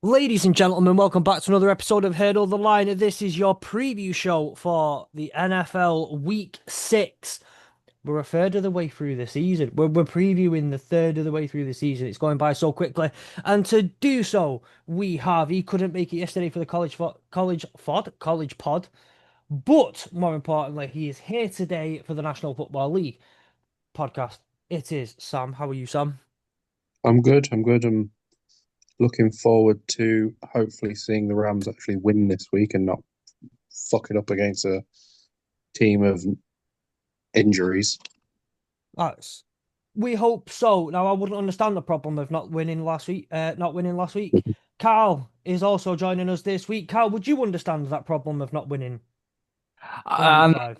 Ladies and gentlemen, welcome back to another episode of Hurdle the Line. This is your preview show for the NFL Week 6. We're a third of the way through the season. We're previewing the third of the way through the season. It's going by so quickly. And to do so, he couldn't make it yesterday for the college pod. But more importantly, he is here today for the National Football League podcast. It is Sam. How are you, Sam? I'm good. I'm good. I'm looking forward to hopefully seeing the Rams actually win this week and not fuck it up against a team of injuries. That's We hope so. Now, I wouldn't understand the problem of not winning last week. Carl is also joining us this week. Carl, would you understand that problem of not winning in week Um, five?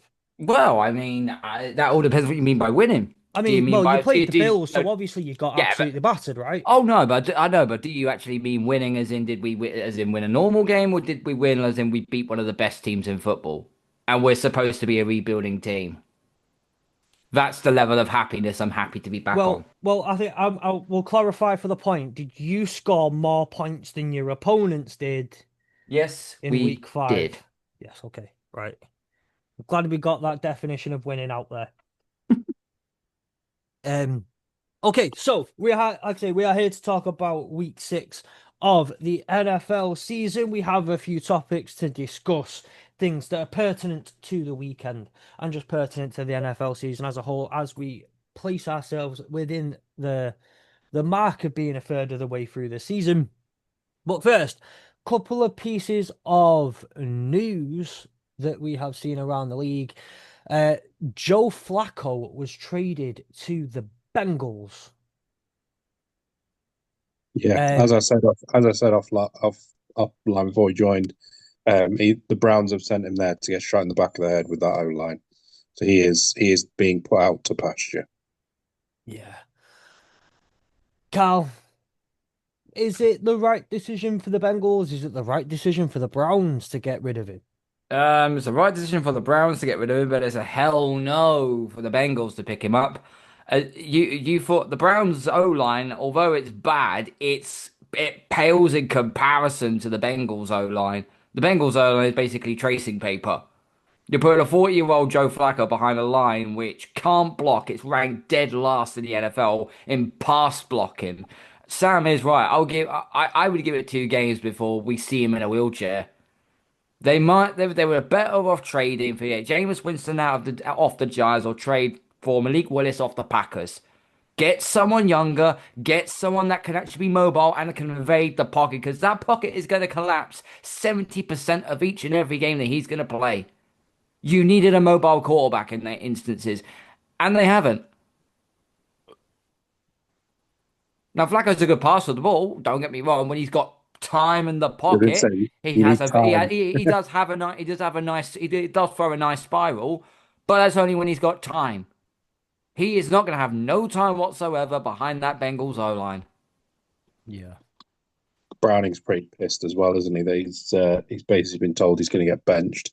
that all depends what you mean by winning. I Do you mean, mean well, you by played the do Bills, no, so obviously you got yeah, but absolutely battered, right? oh no, but I know, but do you actually mean winning as in did we win, as in win a normal game or did we win as in we beat one of the best teams in football and we're supposed to be a rebuilding team? That's the level of happiness I'm happy to be back on. Well, I think I will clarify for the point. Did you score more points than your opponents did Yes, in week we five? did. Yes, okay, right. I'm glad we got that definition of winning out there. Um, Okay, so like I say, we are here to talk about week 6 of the NFL season. We have a few topics to discuss, things that are pertinent to the weekend and just pertinent to the NFL season as a whole, as we place ourselves within the mark of being a third of the way through the season. But first, couple of pieces of news that we have seen around the league. Uh, Joe Flacco was traded to the Bengals. Yeah, Um, as I said offline before he joined, the Browns have sent him there to get shot in the back of the head with that O line. So he is being put out to pasture. yeah. Carl, is it the right decision for the Bengals? Is it the right decision for the Browns to get rid of him? It's the right decision for the Browns to get rid of him, but it's a hell no for the Bengals to pick him up. You thought the Browns O line, although it's bad, it pales in comparison to the Bengals O line. The Bengals O line is basically tracing paper. You're putting a 40-year-old Joe Flacco behind a line which can't block. It's ranked dead last in the NFL in pass blocking. Sam is right. I would give it 2 games before we see him in a wheelchair. They were better off trading for Jameis Winston out of the off the Giants or trade for Malik Willis off the Packers. Get someone younger, get someone that can actually be mobile and can evade the pocket because that pocket is going to collapse 70% of each and every game that he's going to play. You needed a mobile quarterback in their instances, and they haven't. Now Flacco's a good passer of the ball. Don't get me wrong. When he's got time in the I did pocket, say you need time. he does have a nice he does throw a nice spiral, but that's only when he's got time. He is not going to have no time whatsoever behind that Bengals O line. Yeah. Browning's pretty pissed as well, isn't he? That he's basically been told he's going to get benched.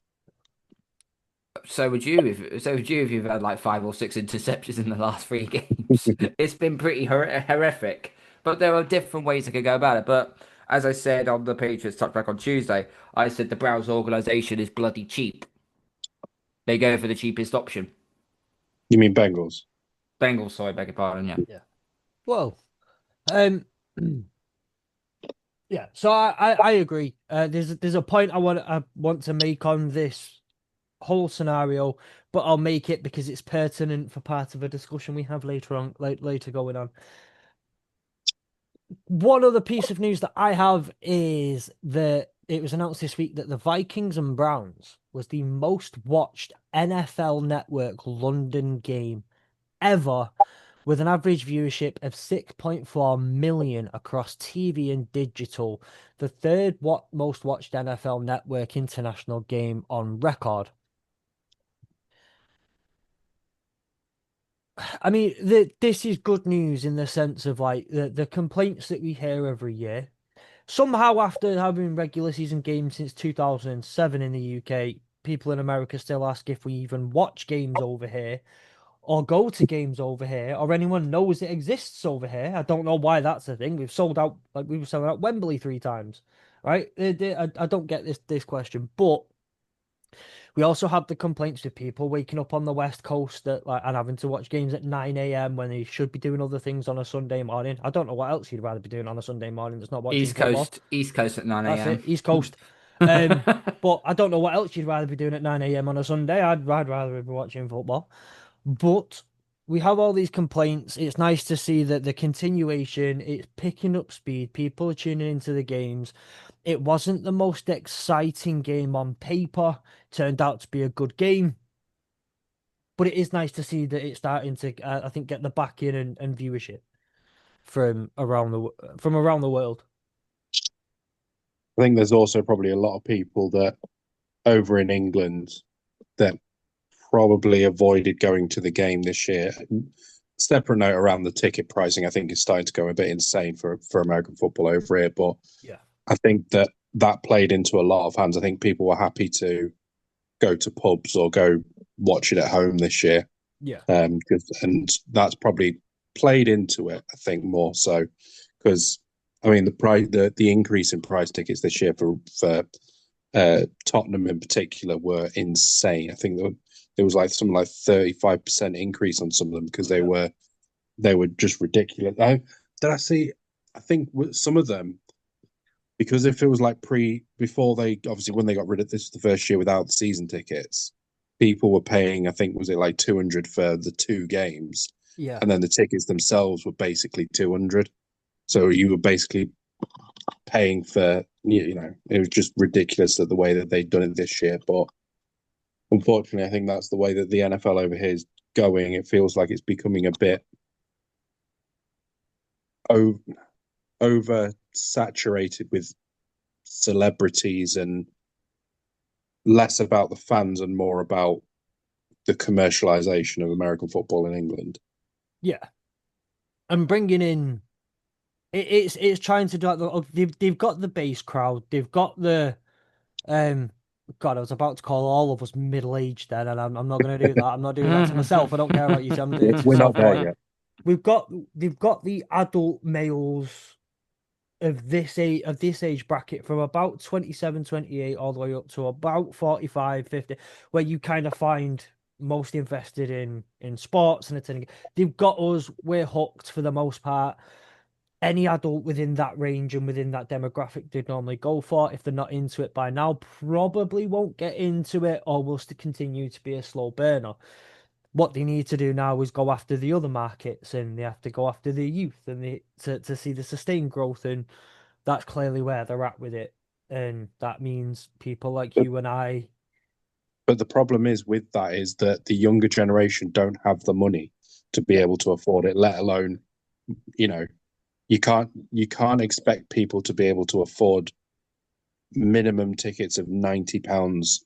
So would you if you've had like 5 or 6 interceptions in the last 3 games. It's been pretty horrific, but there are different ways I could go about it. But as I said on the Patriots Touchback on Tuesday, I said the Browns organization is bloody cheap. They go for the cheapest option. You mean Bengals? Bengals, sorry, beg your pardon. Yeah. Yeah. Well, um, yeah. So I agree. There's a point I want to make on this whole scenario, but I'll make it because it's pertinent for part of a discussion we have later on, later going on. One other piece of news that I have is that it was announced this week that the Vikings and Browns was the most watched NFL Network London game ever, with an average viewership of 6.4 million across TV and digital, the third most watched NFL Network international game on record. I mean, this is good news in the sense of like the complaints that we hear every year. Somehow, after having regular season games since 2007 in the UK, people in America still ask if we even watch games over here. or go to games over here, or anyone knows it exists over here. I don't know why that's a thing. We've sold out, like we were selling out Wembley 3 times, right? I don't get this question, but we also have the complaints with people waking up on the West Coast and having to watch games at 9 a.m. when they should be doing other things on a Sunday morning. I don't know what else you'd rather be doing on a Sunday morning that's not watching football. East Coast at 9 That's it, a.m. East Coast. But I don't know what else you'd rather be doing at 9 a.m. on a Sunday. I'd rather be watching football. But we have all these complaints. It's nice to see that the continuation, it's picking up speed. People are tuning into the games. It wasn't the most exciting game on paper. Turned out to be a good game. But it is nice to see that it's starting to, I think, get the backing and viewership from around the world. I think there's also probably a lot of people that over in England that probably avoided going to the game this year. Separate note around the ticket pricing, I think is starting to go a bit insane for American football over here. But Yeah. I think that played into a lot of hands. I think people were happy to go to pubs or go watch it at home this year. Yeah. And that's probably played into it, I think, more so because I mean the increase in price tickets this year for Tottenham in particular were insane. I think there was like something like 35% increase on some of them because they were just ridiculous. Did I see? I think some of them, because if it was like before they obviously when they got rid of this the first year without the season tickets, people were paying, I think was it like 200 for the 2 games, Yeah. and then the tickets themselves were basically 200. So you were basically paying for, it was just ridiculous that the way that they'd done it this year. But unfortunately, I think that's the way that the NFL over here is going. It feels like it's becoming a bit over saturated with celebrities and less about the fans and more about the commercialization of American football in England. Yeah. And bringing in it's trying to do like they've got the base crowd, they've got the um God, I was about to call all of us middle aged then, and I'm not gonna do that. I'm not doing that to myself. I don't care about you two, I'm doing it to We're myself. not there yet. They've got the adult males of this age bracket from about 27, 28 all the way up to about 45, 50, where you kind of find most invested in sports and attending. They've got us, we're hooked for the most part. Any adult within that range and within that demographic they'd normally go for, if they're not into it by now, probably won't get into it or will still continue to be a slow burner. What they need to do now is go after the other markets, and they have to go after the youth and to see the sustained growth, and that's clearly where they're at with it. And that means people like you and I. But the problem is with that is that the younger generation don't have the money to be able to afford it, let alone, you know, you can't expect people to be able to afford minimum tickets of £90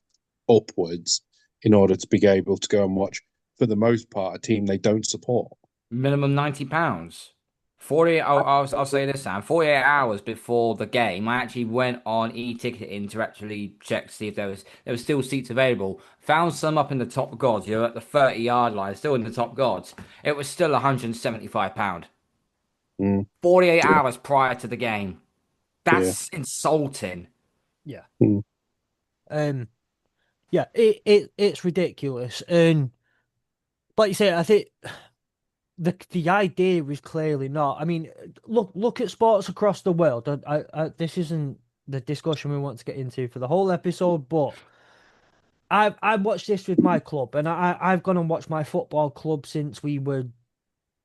upwards in order to be able to go and watch, for the most part, a team they don't support. Minimum £90. 40. I'll say this, Sam. 48 hours before the game, I actually went on e-ticketing to actually check to see if there was still seats available. Found some up in the top gods. You're at the 30-yard line, still in the top gods. It was still £175. Mm. 48 hours prior to the game. Yeah. That's insulting. Yeah. Mm. Yeah, it's ridiculous. And like you say, I think the idea was clearly not. I mean, look at sports across the world. This isn't the discussion we want to get into for the whole episode, but I've watched this with my club, and I've gone and watched my football club since we were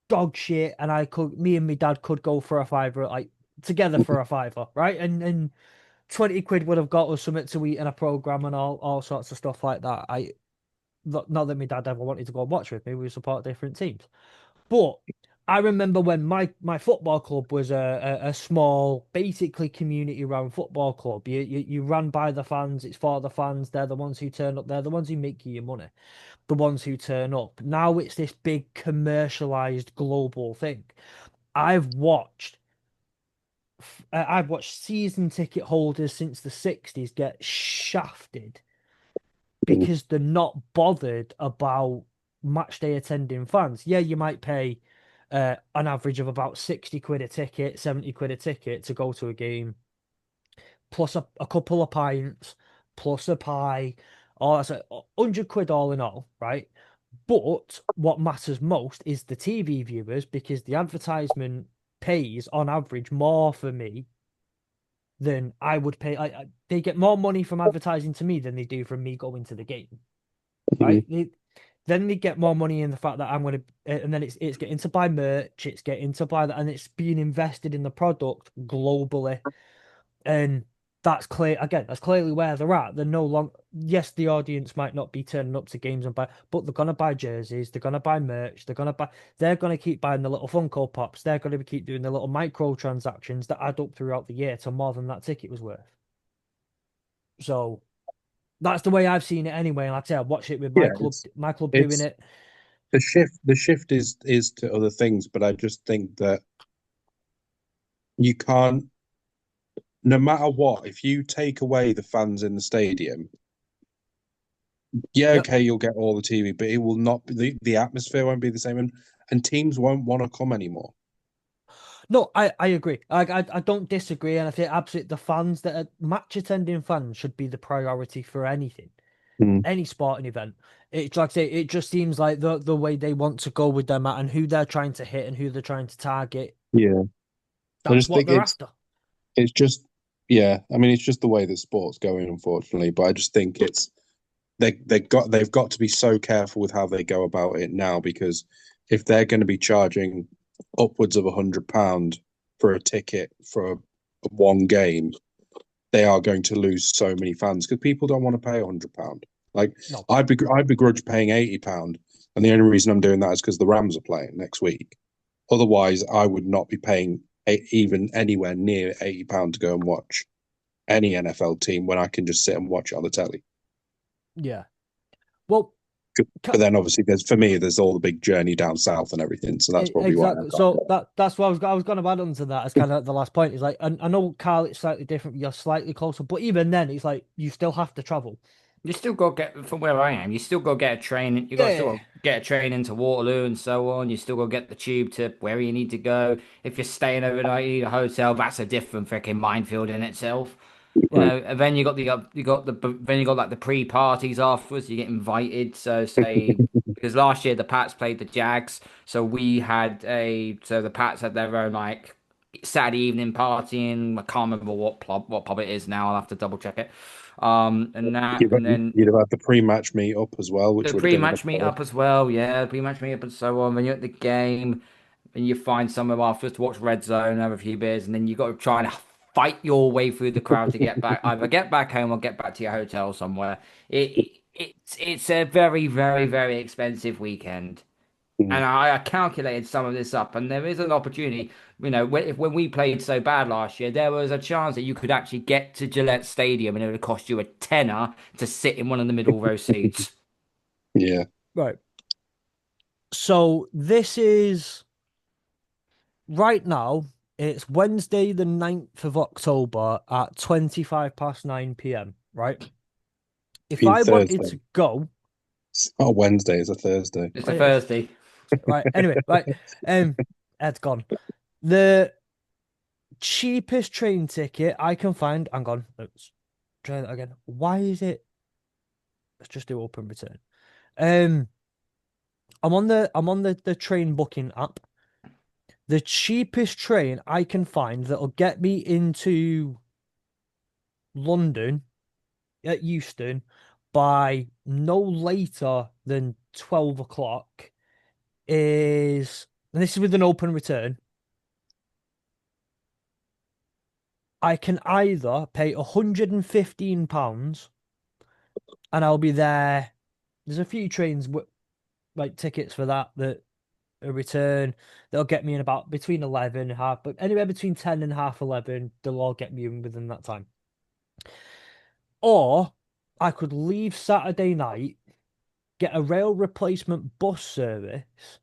dog shit, and me and my dad could go for a fiver, like together for a fiver, right? And 20 quid would have got us something to eat and a program and all sorts of stuff like that. Not that my dad ever wanted to go and watch with me. We support different teams. But I remember when my football club was a small, basically community run football club. You ran by the fans, it's for the fans, they're the ones who turn up, they're the ones who make you your money, the ones who turn up. Now it's this big commercialized global thing. I've watched season ticket holders since the 60s get shafted Mm. because they're not bothered about match day attending fans. Yeah, you might pay an average of about 60 quid a ticket, 70 quid a ticket to go to a game, plus a couple of pints, plus a pie, all that's 100 quid all in all, right? But what matters most is the TV viewers because the advertisement pays on average more for me than I would pay. They get more money from advertising to me than they do from me going to the game, Mhm. right? Then they get more money in the fact that I'm going to, and then it's getting to buy merch, it's getting to buy that, and it's being invested in the product globally. And that's clear again, that's clearly where they're at. They're no longer, yes, the audience might not be turning up to games and buy, but they're gonna buy jerseys, they're gonna buy merch, they're gonna keep buying the little Funko Pops, they're gonna keep doing the little micro transactions that add up throughout the year to more than that ticket was worth. So that's the way I've seen it anyway. And like I say, I watched it with Yeah, my club doing it's it. the shift is to other things, but I just think that you can't, no matter what, if you take away the fans in the stadium, yeah, Yep. okay, you'll get all the TV, but it will not be the atmosphere won't be the same, and teams won't want to come anymore. No, I agree. I don't disagree, and I think absolutely the fans that are match attending fans should be the priority for anything, Mm. any sporting event. It's like I say, it just seems like the way they want to go with their mat and who they're trying to hit and who they're trying to target. Yeah, I That's just what think they're after. it's just yeah. I mean, it's just the way that sport's going, unfortunately. But I just think it's they've got to be so careful with how they go about it now because if they're going to be charging upwards of £100 for a ticket for one game, they are going to lose so many fans because people don't want to pay £100. Like No, I begrudge paying £80, and the only reason I'm doing that is because the Rams are playing next week. Otherwise, I would not be paying even anywhere near £80 to go and watch any NFL team when I can just sit and watch it on the telly. yeah. Well, But then obviously there's all the big journey down south and everything, so that's probably why I've exactly. got So that's what I was going to add on to that as kind of the last point. Is like, and I know Carl, it's slightly different. You're slightly closer, but even then, it's like you still have to travel. You still got to get from where I am. You still got to get a train. You got to still got Yeah. to get a train into Waterloo and so on. You still got to get the tube to where you need to go. If you're staying overnight, you need a hotel. That's a different freaking minefield in itself. You right. know, and then you got like the pre-parties afterwards. You get invited. So say because last year the Pats played the Jags, so the Pats had their own like Saturday evening partying. I can't remember what pub it is now. I'll have to double check it. And then You'd have had the pre-match meet up as well, which the would have been in a pre-match pub. meetup as well, yeah, pre-match meetup and so on. Then you're at the game, and you find somewhere afterwards to watch Red Zone, have a few beers, and then you got to try and fight your way through the crowd to get back, either get back home or get back to your hotel somewhere. It's a very, very, very expensive weekend. Mm. And I calculated some of this up, and there is an opportunity. You know, when we played so bad last year, there was a chance that you could actually get to Gillette Stadium, and it would cost you a tenner to sit in one of the middle row seats. Yeah, Right. So this is right now. It's Wednesday, the 9th of October at 25 past 9 p.m. Right. If been I wanted Thursday. to go, It's not a Wednesday, it's a Thursday. It's a it is Thursday. right. Anyway, right. Ed's gone. The cheapest train ticket I can find. Hang on. Let's try that again. Why is it? Let's just do open return. Um, I'm on the train booking app. The cheapest train I can find that'll get me into London at Euston by no later than 12 o'clock is, and this is with an open return. I can either pay £115 and I'll be there. There's a few trains like tickets for that a return that'll get me in about between 11 and half, but anywhere between 10 and half 11, they'll all get me in within that time. Or I could leave Saturday night, get a rail replacement bus service,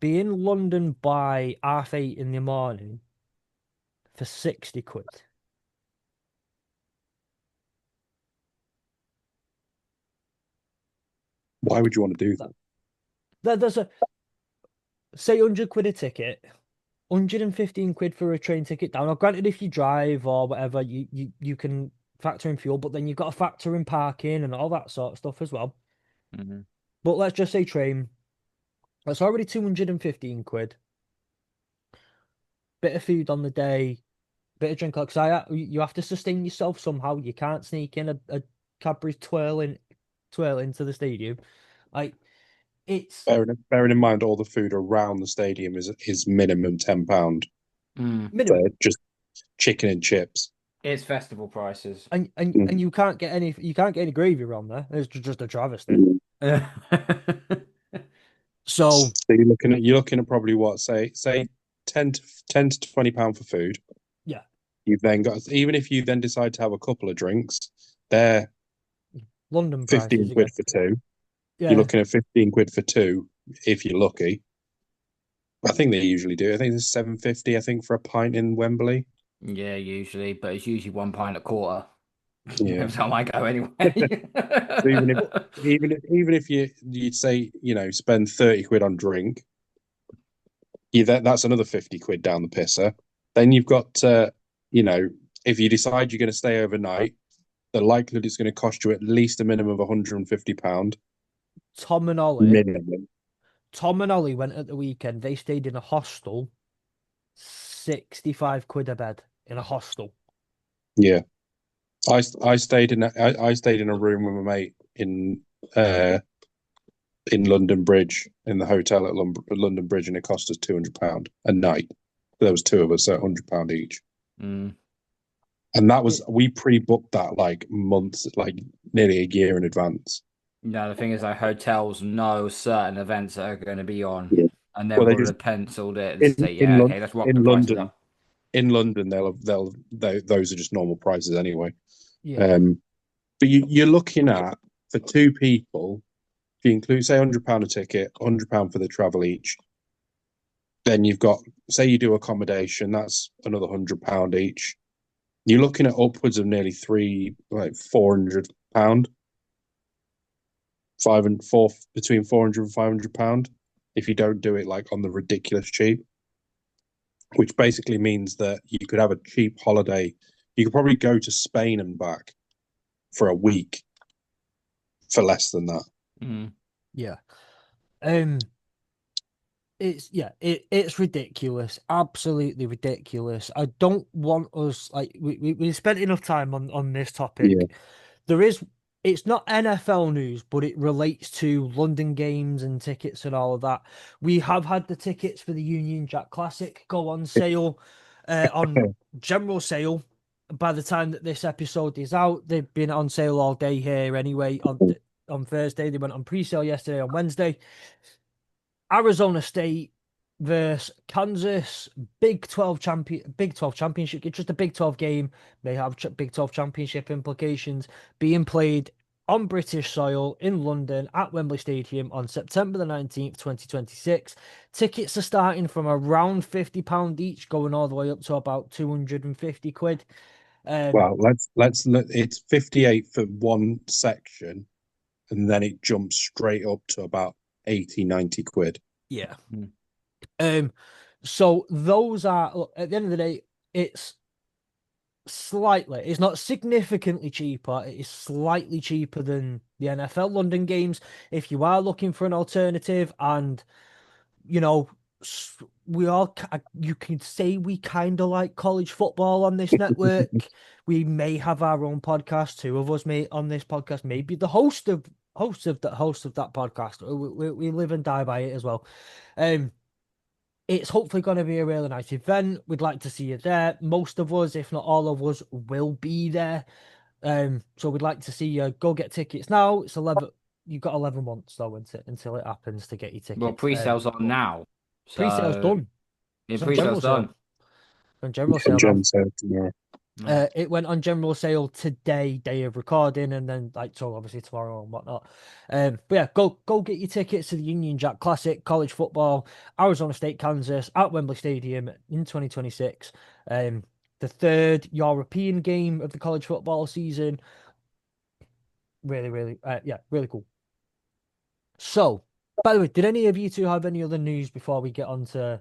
be in London by 8:30 in the morning for 60 quid. Why would you want to do that? There's a say 100 quid a ticket, 115 quid for a train ticket down. Now, granted, if you drive or whatever, you can factor in fuel, but then you've got to factor in parking and all that sort of stuff as well. Hmm. But let's just say train. That's already 215 quid. Bit of food on the day, bit of drink. Because you have to sustain yourself somehow. You can't sneak in a Cadbury's twirl into the stadium. Like it's Bearing in mind all the food around the stadium is minimum £10 Mm. for minimum. just chicken and chips. It's festival prices. And you can't get any gravy around there. It's just a travesty. Mm. So So you're looking at probably what say 10 to £20 for food. yeah, You've then got, even if you then decide to have a couple of drinks, they're London 15 prices quid again. for two. You're Yeah, looking at 15 quid for two if you're lucky. I think they usually do. I think it's 7.50. I think for a pint in Wembley. Yeah, usually, but it's usually 1 pint a quarter. Yeah. Every time I go anyway. So but even if you'd say spend 30 quid on drink, that's another 50 quid down the pisser. Then you've got if you decide you're going to stay overnight, the likelihood it's going to cost you at least a minimum of £150 Tom and Ollie, minimum. Tom and Ollie went at the weekend. They stayed in a hostel, 65 quid a bed in a hostel. Yeah, I stayed I stayed in a room with my mate uh in London Bridge in the hotel at London Bridge, and it cost us £200 a night. There was two of us, so £100 each. Mm. And that was, It, we pre-booked that like months, like nearly a year in advance. No, the thing is, like hotels know certain events that are going to be on, Yeah. and they've Well, they already just penciled it and in say, in yeah, London okay, let's rock the in prices London up. in London those are just normal prices anyway. yeah, Um, but you're looking at, for two people, if you include say £100 a ticket, £100 for the travel each, then you've got, say you do accommodation, that's another £100 each. You're looking at upwards of nearly £400, five and four, between 400 and £500 if you don't do it like on the ridiculous cheap, which basically means that you could have a cheap holiday. You could probably go to Spain and back for a week for less than that. Mm. yeah. Um, it's ridiculous, absolutely ridiculous. I don't want us like we spent enough time on this Yeah. topic. There is it's not NFL news, but it relates to London games and tickets and all of that. We have had the tickets for the Union Jack Classic go on sale, on general sale. By the time that this episode is out, they've been on sale all day here anyway. On Thursday, they went on pre-sale yesterday on Wednesday. Arizona State versus Kansas, Big 12 championship. It's just a Big 12 game, may have Big 12 championship implications, being played on British soil in London at Wembley Stadium on September the 19th, 2026. Tickets are starting from around £50 each, going all the way up to about 250 quid. Um, Well, it's 58 for one section, and then it jumps straight up to about 80, 90 quid. yeah. Mm. Um, so those are, look, at the end of the day, it's it's not significantly cheaper. It is slightly cheaper than the NFL London games. If you are looking for an alternative, and you know, we all, you can say we kind of like college football on this network. We may have our own podcast. Two of us may on this podcast, maybe the host of that podcast. We live and die by it as well. Um, it's hopefully going to be a really nice event. We'd like to see you there. Most of us, if not all of us, will be there. So we'd like to see you. Go get tickets now. It's 11. You've got 11 months though until it happens to get your Well, tickets. pre-sale's on But now, pre-sale's so done. yeah, It's on pre-sale's general done. sale. On general And sale now. Jen said tomorrow. Mm. It went on general sale today, day of recording, and then like so obviously tomorrow and whatnot. But yeah, go get your tickets to the Union Jack Classic, college football, Arizona State, Kansas at Wembley Stadium in 2026. The third European game of the college football season. Really, really, yeah, really cool. So By the way, did any of you two have any other news before we get on to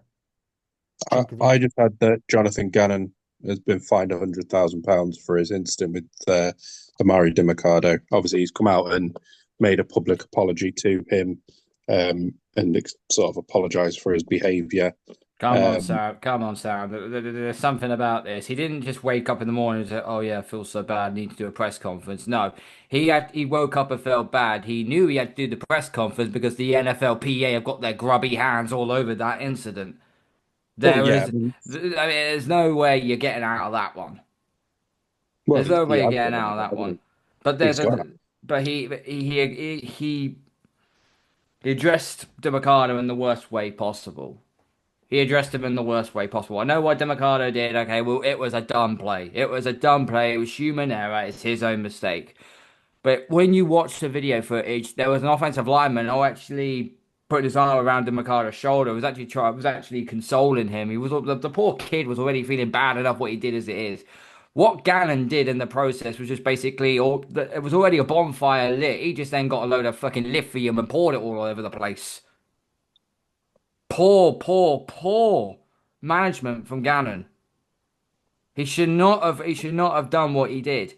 I Djokovic? just had that Jonathan Gannon has been fined £100,000 for his incident with Amari DiMarcado. Obviously, he's come out and made a public apology to him, and sort of apologised for his behaviour. Come on, Um, Sam. Come on, Sam. There's something about this. He didn't just wake up in the morning and say, "Oh yeah, I feel so bad. I need to do a press conference." No, he woke up and felt bad. He knew he had to do the press conference because the NFLPA have got their grubby hands all over that incident. well, There yeah, I is, mean, I mean, there's no way you're getting out of that one. well, There's no he way you're has getting got out of out, that hasn't one. he? But He's got out. he addressed DeMarcado in the worst way possible. He addressed him in the worst way possible. I know what DeMarcado did. Okay, well, it was a dumb play. It was a dumb play. It was human error. It's his own mistake. But when you watch the video footage, there was an offensive lineman who actually put his arm around DeMarcado's shoulder. Was actually consoling him. The poor kid was already feeling bad enough what he did as it is. What Gannon did in the process was just basically it was already a bonfire lit. He just then got a load of fucking lithium and poured it all over the place. Poor management from Gannon. He should not have done what he did.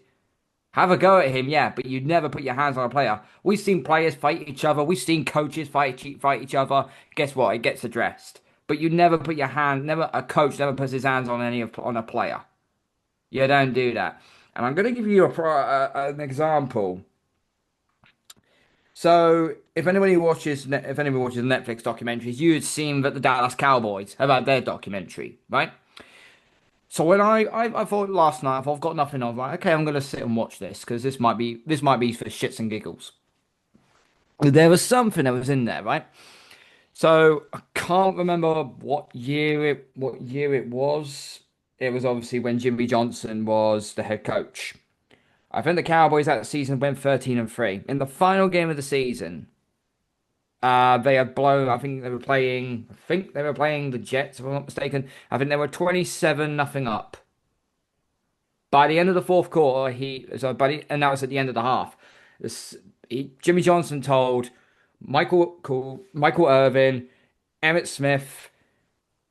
Have a go at him, yeah, but you'd never put your hands on a player. We've seen players fight each other. We've seen coaches fight each other. Guess what? It gets addressed. But you never put your hand. Never a coach never puts his hands on on a player. You don't do that. And I'm going to give you an example. So, if anybody watches Netflix documentaries, you had seen that the Dallas Cowboys have had their documentary, right? So when I thought last night, I've got nothing on, right? Okay, I'm gonna sit and watch this because this might be for shits and giggles. There was something that was in there, right? So I can't remember what year it was. It was obviously when Jimmy Johnson was the head coach. I think the Cowboys that season went 13-3. In the final game of the season, they had blown. I think they were playing. I think they were playing the Jets, if I'm not mistaken. I think they were 27 nothing up. By the end of the fourth quarter, and that was at the end of the half. Jimmy Johnson told Michael Irvin, Emmett Smith,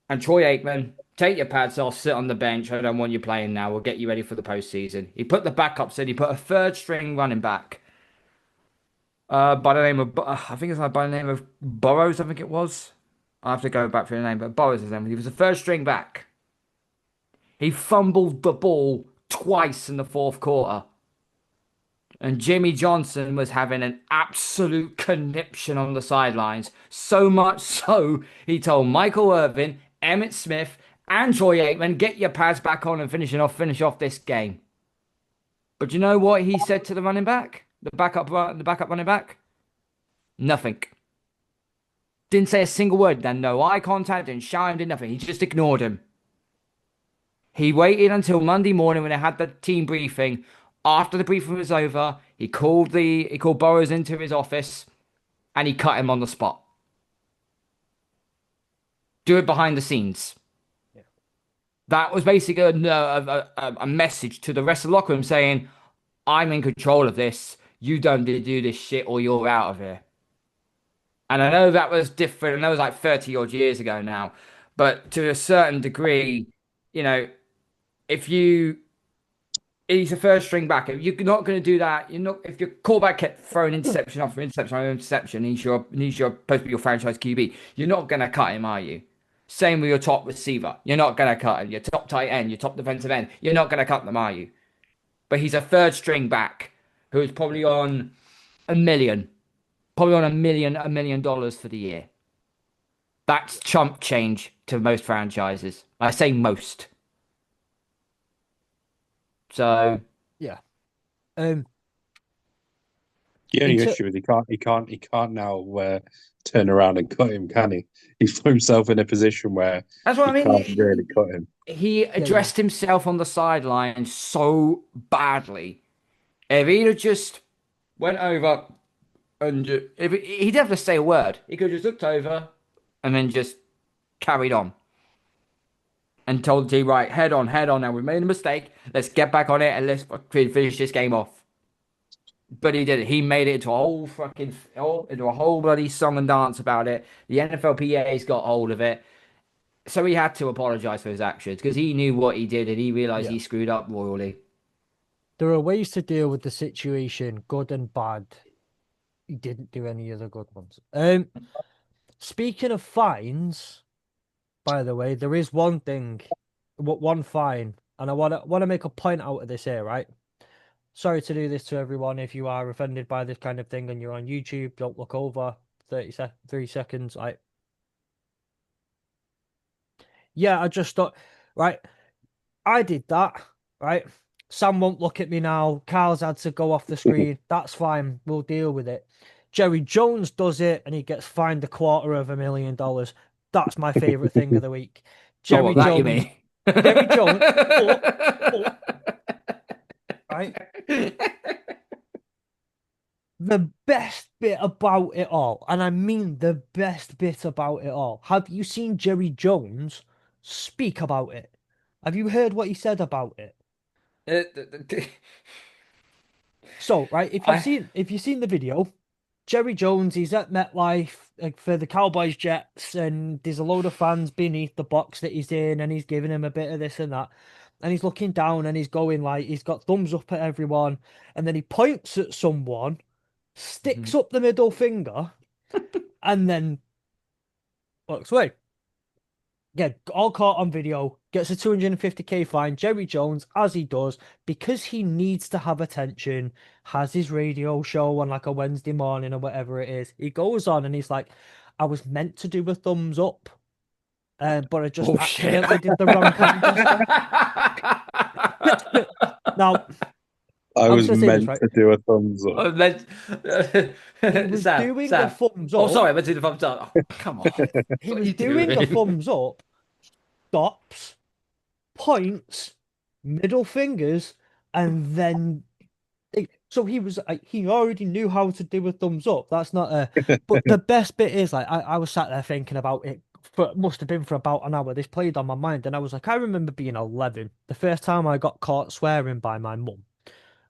and Troy Aikman, take your pads off, sit on the bench. I don't want you playing now. We'll get you ready for the postseason. He put the backups in. He put a third string running back, by the name of I think it's like by the name of Burrows. I think it was. I have to go back for the name, but Burrows is his name. He was the third string back. He fumbled the ball twice in the fourth quarter. And Jimmy Johnson was having an absolute conniption on the sidelines. So much so, he told Michael Irvin, Emmett Smith, and Troy Aikman, get your pads back on and finish off this game. But you know what he said to the running back? The backup running back? Nothing. Didn't say a single word. Then no eye contact, didn't shout him, did nothing. He just ignored him. He waited until Monday morning when they had the team briefing. After the briefing was over, he called Burrows into his office and he cut him on the spot. Do it behind the scenes. Yeah. That was basically a message to the rest of the locker room saying, I'm in control of this. You don't do this shit or you're out of here. And I know that was different. And that was like 30 odd years ago now. But to a certain degree, you know, if you he's a first string back. If you're not going to do that, you're not. If your quarterback kept throwing interception after interception after interception, he's your supposed to be your franchise QB. You're not going to cut him, are you? Same with your top receiver. You're not going to cut him. Your top tight end, your top defensive end. You're not going to cut them, are you? But he's a third string back who is probably on a million, probably on $1 million for the year. That's chump change to most franchises. I say most. So Yeah. Um. The only Into issue is he can't now turn around and cut him, can he? He's put himself in a position where that's what he I mean. can't really cut him. He yeah. addressed himself on the sideline so badly. If he'd have just went over and if he didn't have to say a word, he could have just looked over and then just carried on and told the team, right, head on. Now we've made a mistake. Let's get back on it and let's finish this game off. But he did it. He made it into a whole into a whole bloody song and dance about it. The NFLPA's got hold of it. So he had to apologize for his actions because he knew what he did and he realized Yeah. he screwed up royally. There are ways to deal with the situation, good and bad. He didn't do any of the good ones. Speaking of fines, by the way, there is one thing, one fine, and I want to make a point out of this here, right? Sorry to do this to everyone. If you are offended by this kind of thing and you're on YouTube, don't look over 3 seconds. Yeah, I just thought, right, I did that, right? Sam won't look at me now. Carl's had to go off the screen. That's fine. We'll deal with it. Jerry Jones does it and he gets fined $250,000. That's my favorite thing of the week. Oh, Jerry what, that you Jones, mean? Jerry Jones, but, right? The best bit about it all, and I mean the best bit about it all, have you seen Jerry Jones speak about it? Have you heard what he said about it? So, right, I if you've seen the video, Jerry Jones, he's at MetLife for the Cowboys Jets, and there's a load of fans beneath the box that he's in, and he's giving him a bit of this and that. And he's looking down and he's going like he's got thumbs up at everyone, and then he points at someone, sticks up the middle finger, and then walks away. Yeah, all caught on video, gets a 250K fine. Jerry Jones, as he does, because he needs to have attention, has his radio show on like a Wednesday morning or whatever it is. He goes on and he's like, I was meant to do a thumbs up, but I just bullshit. accidentally did the wrong hand gesture. Now, I I'm just was gonna say this, meant right? to do a thumbs up. Oh, let's- He was Sam, doing a Sam. thumbs Oh, up. sorry, I meant to do the thumbs up. Oh, come on. He What are was you doing a doing? thumbs up, stops, points, middle fingers, and then so he was like he already knew how to do a thumbs up. That's not a but the best bit is like I was sat there thinking about it for must have been for about an hour. This played on my mind, and I was like, I remember being 11, the first time I got caught swearing by my mum,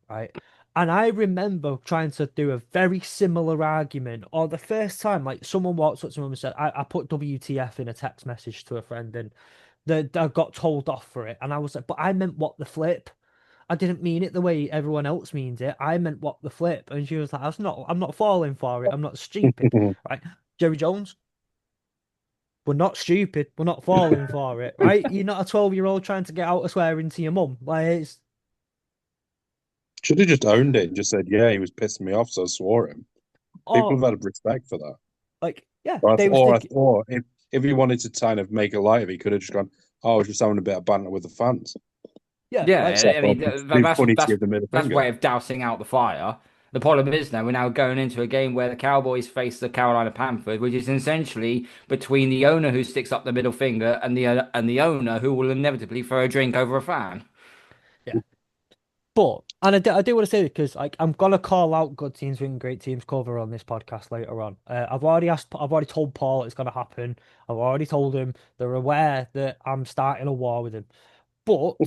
right? And I remember trying to do a very similar argument, or the first time like someone walked up to me and said, I put WTF in a text message to a friend, and I got told off for it. And I was like, but I meant what the flip. I didn't mean it the way everyone else means it. I meant what the flip. And she was like, I'm not falling for it. I'm not stupid. Right? Jerry Jones, we're not stupid. We're not falling for it. Right? You're not a 12-year-old trying to get out of swearing to your mum. Like it's Should have just owned it and just said, yeah, he was pissing me off, so I swore him. People oh have had respect for that. like yeah, Or they was I thinking thought if he wanted to kind of make a light of it, he could have just gone, oh, I was just having a bit of banter with the fans. yeah, like Yeah, I So mean it'd be funny to give the middle that's a finger. way of dousing out the fire. The problem is now we're now going into a game where the Cowboys face the Carolina Panthers, which is essentially between the owner who sticks up the middle finger and the owner who will inevitably throw a drink over a fan. yeah. But and I do want to say it because like I'm gonna call out good teams winning great teams cover on this podcast later on. I've already told Paul it's gonna happen. I've already told him they're aware that I'm starting a war with him. But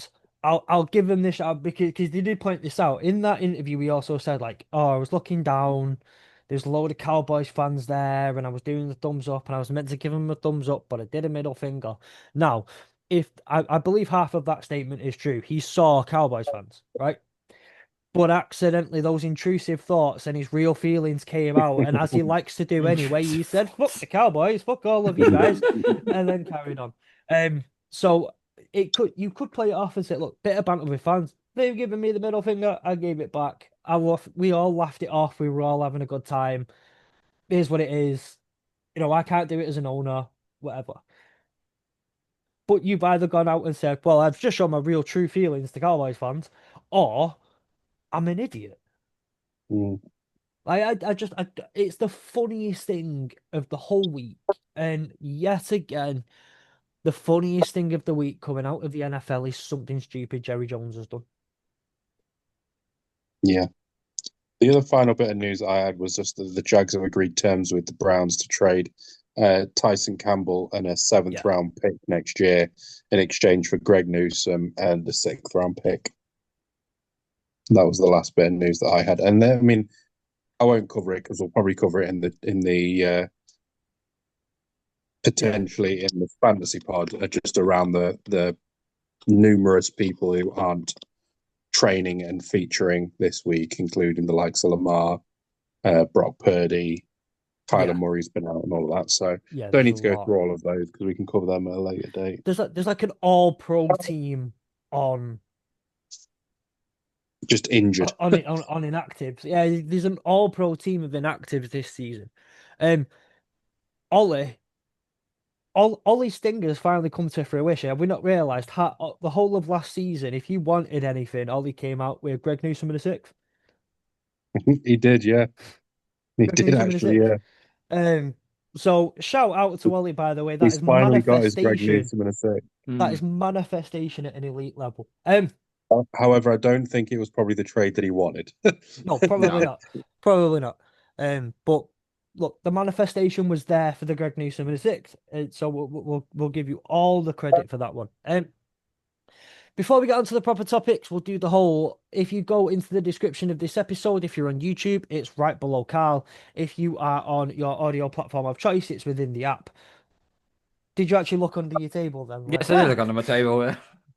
I'll give them this out because they did point this out in that interview. We also said like, oh, I was looking down. There's a load of Cowboys fans there, and I was doing the thumbs up, and I was meant to give them a thumbs up, but I did a middle finger. Now, if I believe half of that statement is true, he saw Cowboys fans, right? But accidentally, those intrusive thoughts and his real feelings came out, and as he likes to do anyway, he said, "Fuck the Cowboys, fuck all of you guys," and then carried on. So it could you could play it off and say, "Look, bit of banter with fans. They've given me the middle finger, I gave it back. We all laughed it off. We were all having a good time. Here's what it is. You know, I can't do it as an owner, whatever." But you've either gone out and said, "Well, I've just shown my real true feelings to Cowboys fans," or I'm an idiot. Mm. It's the funniest thing of the whole week. And yet again, the funniest thing of the week coming out of the NFL is something stupid Jerry Jones has done. Yeah. The other final bit of news I had was just that the Jags have agreed terms with the Browns to trade Tyson Campbell and a seventh Yeah. round pick next year in exchange for Greg Newsome and the sixth round pick. That was the last bit of news that I had. And then, I mean, I won't cover it because we'll probably cover it in the Yeah, potentially in the fantasy pod, just around the numerous people who aren't training and featuring this week, including the likes of Lamar, Brock Purdy, Kyler yeah, Murray's been out, and all of that. So yeah. don't There's a need to go lot. through all of those because we can cover them at a later date. There's like an all-pro team on Just injured. on inactives. Yeah, there's an all-pro team of inactives this season. Um, Ollie, Ollie's stingers finally come to fruition. Have we not realised how the whole of last season, if you wanted anything, Ollie came out with Greg Newsome in the sixth. He did, yeah. He Greg did Newsome in the actually, sixth. yeah. Um, so shout out to Ollie, by the way. That He's is finally got his Greg manifestation. Newsome in a sec. That is Mm. manifestation at an elite level. However, I don't think it was probably the trade that he wanted. No, probably No. not. Probably not. But look, the manifestation was there for the Greg Newsome in the sixth, so we'll give you all the credit for that one. Before we get onto the proper topics, we'll do the whole. If you go into the description of this episode, if you're on YouTube, it's right below Carl. If you are on your audio platform of choice, it's within the app. Did you actually look under your table then? Like, Yes, I did look under my table.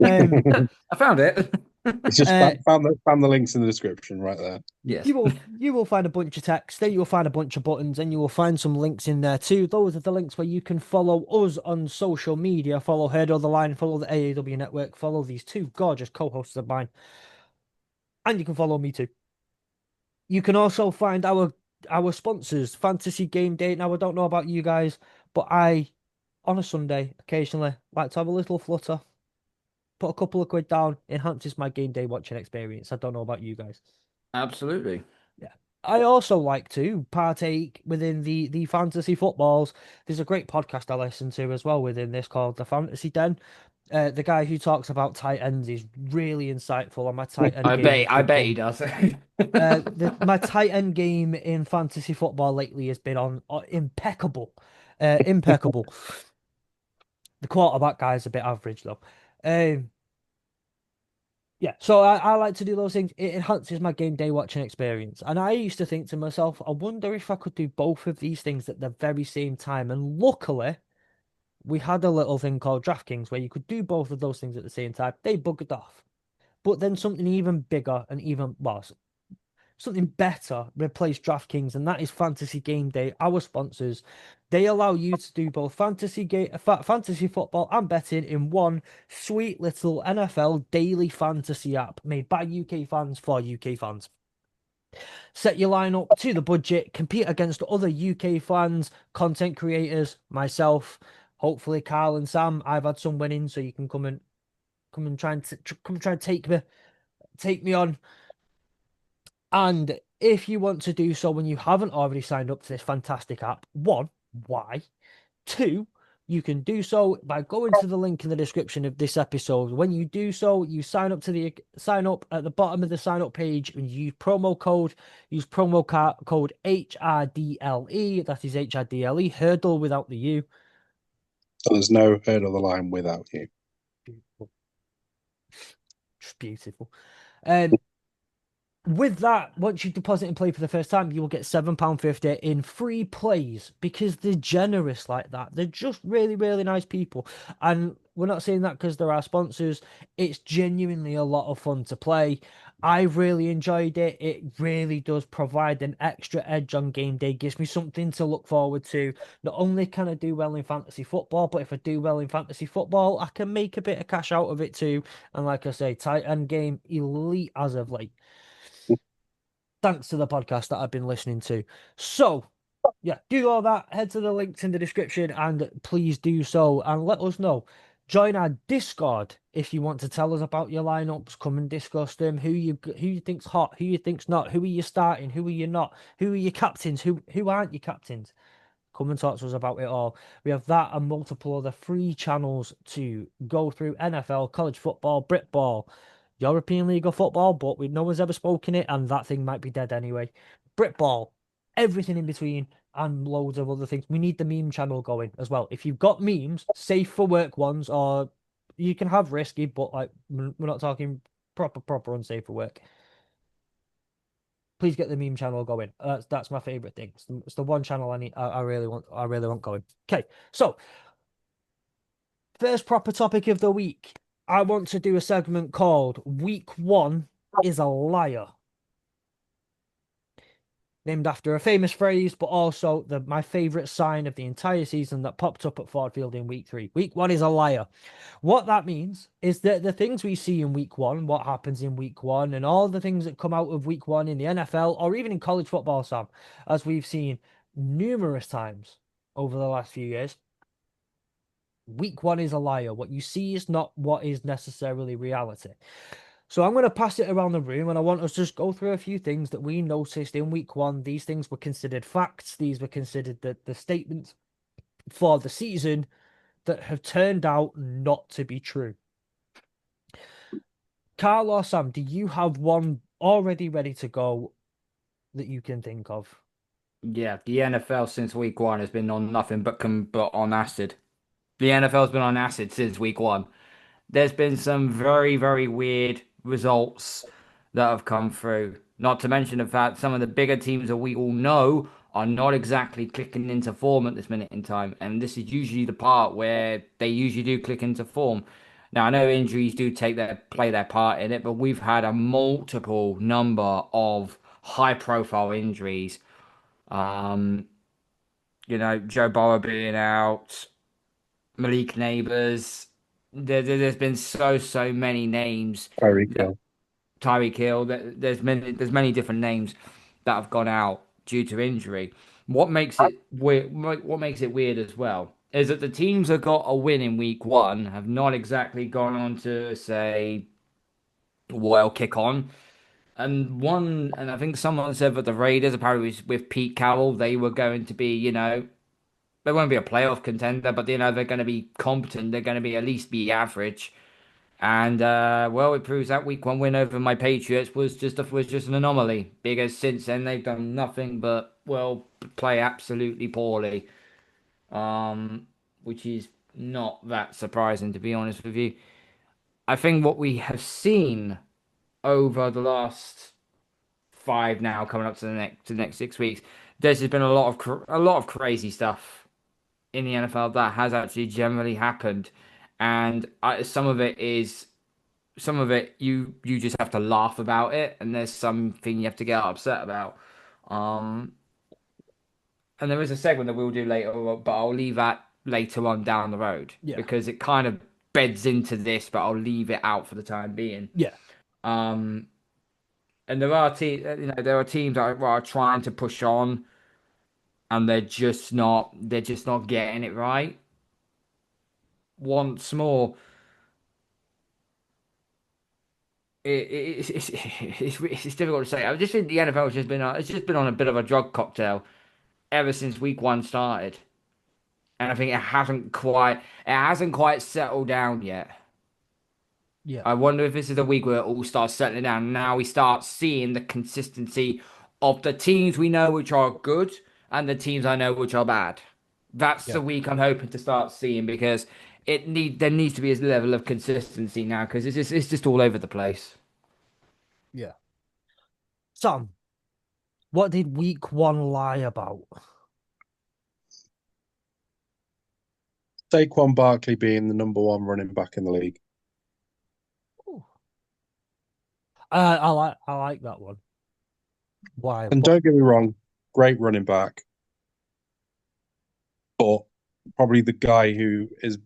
um, I found it. It's just uh, found the links in the description right there. Yes. you will find a bunch of text, then you will find a bunch of buttons, and you will find some links in there too. Those are the links where you can follow us on social media, follow Heard on the Line, follow the AAW Network, follow these two gorgeous co-hosts of mine, and you can follow me too. You can also find our sponsors, Fantasy Game Day. Now I don't know about you guys, but I on a Sunday occasionally like to have a little flutter, put a couple of quid down, enhances my game day watching experience. I don't know about you guys. Absolutely. Yeah. I also like to partake within the fantasy footballs. There's a great podcast I listen to as well within this called The Fantasy Den. The guy who talks about tight ends is really insightful, and my tight end game has I bet he become does. my tight end game in fantasy football lately has been on impeccable, impeccable. The quarterback guy is a bit average though. Um, Yeah, so I like to do those things. It enhances my game day watching experience. And I used to think to myself, I wonder if I could do both of these things at the very same time. And luckily, we had a little thing called DraftKings where you could do both of those things at the same time. They buggered off. But then something even bigger and even, well, something better replace DraftKings, and that is Fantasy Game Day. Our sponsors, they allow you to do both fantasy football and betting in one sweet little NFL daily fantasy app made by UK fans for UK fans. Set your lineup to the budget, compete against other UK fans, content creators, myself, hopefully Carl and Sam. I've had some winning, so you can come and try and take me on. And if you want to do so when you haven't already signed up to this fantastic app, one, why? Two, you can do so by going to the link in the description of this episode. When you do so, you sign up at the bottom of the sign up page and use promo code code HRDLE. That is HRDLE, hurdle without the U. So there's no Heard of the Line without you. Beautiful. Just beautiful. Um, With that, once you deposit and play for the first time, you will get £7.50 in free plays because they're generous like that. They're just really, really nice people. And we're not saying that because they're our sponsors. It's genuinely a lot of fun to play. I've really enjoyed it. It really does provide an extra edge on game day, gives me something to look forward to. Not only can I do well in fantasy football, but if I do well in fantasy football, I can make a bit of cash out of it too. And like I say, tight end game, elite as of late thanks to the podcast that I've been listening to. So, yeah, do all that. Head to the links in the description and please do so and let us know. Join our Discord if you want to tell us about your lineups. Come and discuss them. Who you think's hot, who you think's not, who are you starting, who are you not, who are your captains, who aren't your captains. Come and talk to us about it all. We have that and multiple other free channels to go through: NFL, college football, Britball, European League of Football, but no one's ever spoken it, and that thing might be dead anyway. Britball, everything in between, and loads of other things. We need the meme channel going as well. If you've got memes, safe for work ones, or you can have risky, but like we're not talking proper unsafe for work. Please get the meme channel going. That's my favorite thing. It's the one channel I need. I really want going. Okay, so first proper topic of the week. I want to do a segment called "Week One is a Liar," named after a famous phrase, but also my favorite sign of the entire season that popped up at Ford Field in week 3. Week 1 is a liar. What that means is that the things we see in week 1, what happens in week 1, and all the things that come out of week 1 in the NFL or even in college football, Sam, as we've seen numerous times over the last few years, week 1 is a liar. What you see is not what is necessarily reality. So I'm going to pass it around the room, and I want us to just go through a few things that we noticed in week 1. These things were considered facts. These were considered the statements for the season that have turned out not to be true. Carl or Sam, do you have one already ready to go that you can think of? Yeah, the NFL since week 1 has been on nothing but on acid. The NFL's been on acid since week 1. There's been some very, very weird results that have come through. Not to mention the fact some of the bigger teams that we all know are not exactly clicking into form at this minute in time. And this is usually the part where they usually do click into form. Now, I know injuries do play their part in it, but we've had a multiple number of high profile injuries. Um, Joe Burrow being out, Malik Neighbors. There's been so many names. Tyreek Hill. Tyreek Hill. There's many different names that have gone out due to injury. What makes it weird? What makes it weird as well is that the teams that got a win in week 1 have not exactly gone on to say, well, kick on. And I think someone said that the Raiders apparently with Pete Carroll they were going to be, they won't be a playoff contender, but they're going to be competent. They're going to be at least be average. And well, it proves that week 1 win over my Patriots was just an anomaly. Because since then they've done nothing but play absolutely poorly, which is not that surprising to be honest with you. I think what we have seen over the last 5 now, coming up to the next 6 weeks, there's just been a lot of crazy stuff in the NFL that has actually generally happened, and some of it you just have to laugh about it, and there's something you have to get upset about. Um, and there is a segment that we'll do later, but I'll leave that later on down the road Yeah. because it kind of beds into this, but I'll leave it out for the time being. Yeah. Um, and there are teams that are trying to push on, and they're just not getting it right. Once more, it's difficult to say. I just think the NFL has just been on a bit of a drug cocktail ever since week 1 started, and I think it hasn't quite settled down yet. Yeah. I wonder if this is the week where it all starts settling down. Now we start seeing the consistency of the teams we know which are good and the teams I know which are bad. That's Yeah. the week I'm hoping to start seeing because there needs to be a level of consistency now because it's just all over the place. Yeah. Sam, what did week 1 lie about? Saquon Barkley being the #1 running back in the league. Ooh. I like that one. Why? And don't get me wrong, great running back, but probably the guy who is,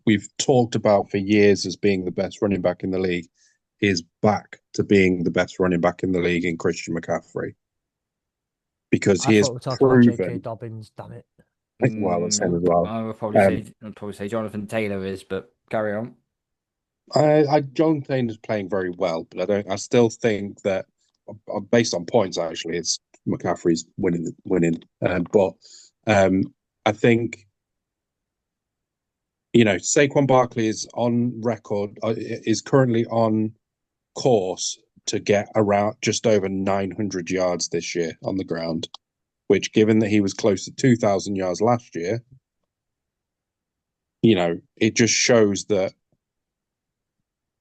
we've talked about for years as being the best running back in the league is back to being the best running back in the league in Christian McCaffrey. Because I he has thought we were talking about J.K. proven, Dobbins, damn it. well, the same as well. I would probably say Jonathan Taylor is, but carry on. John Thane is playing very well, but I still think that based on points, actually, it's McCaffrey's winning. But I think Saquon Barkley is on record, is currently on course to get around just over 900 yards this year on the ground, which, given that he was close to 2,000 yards last year, it just shows that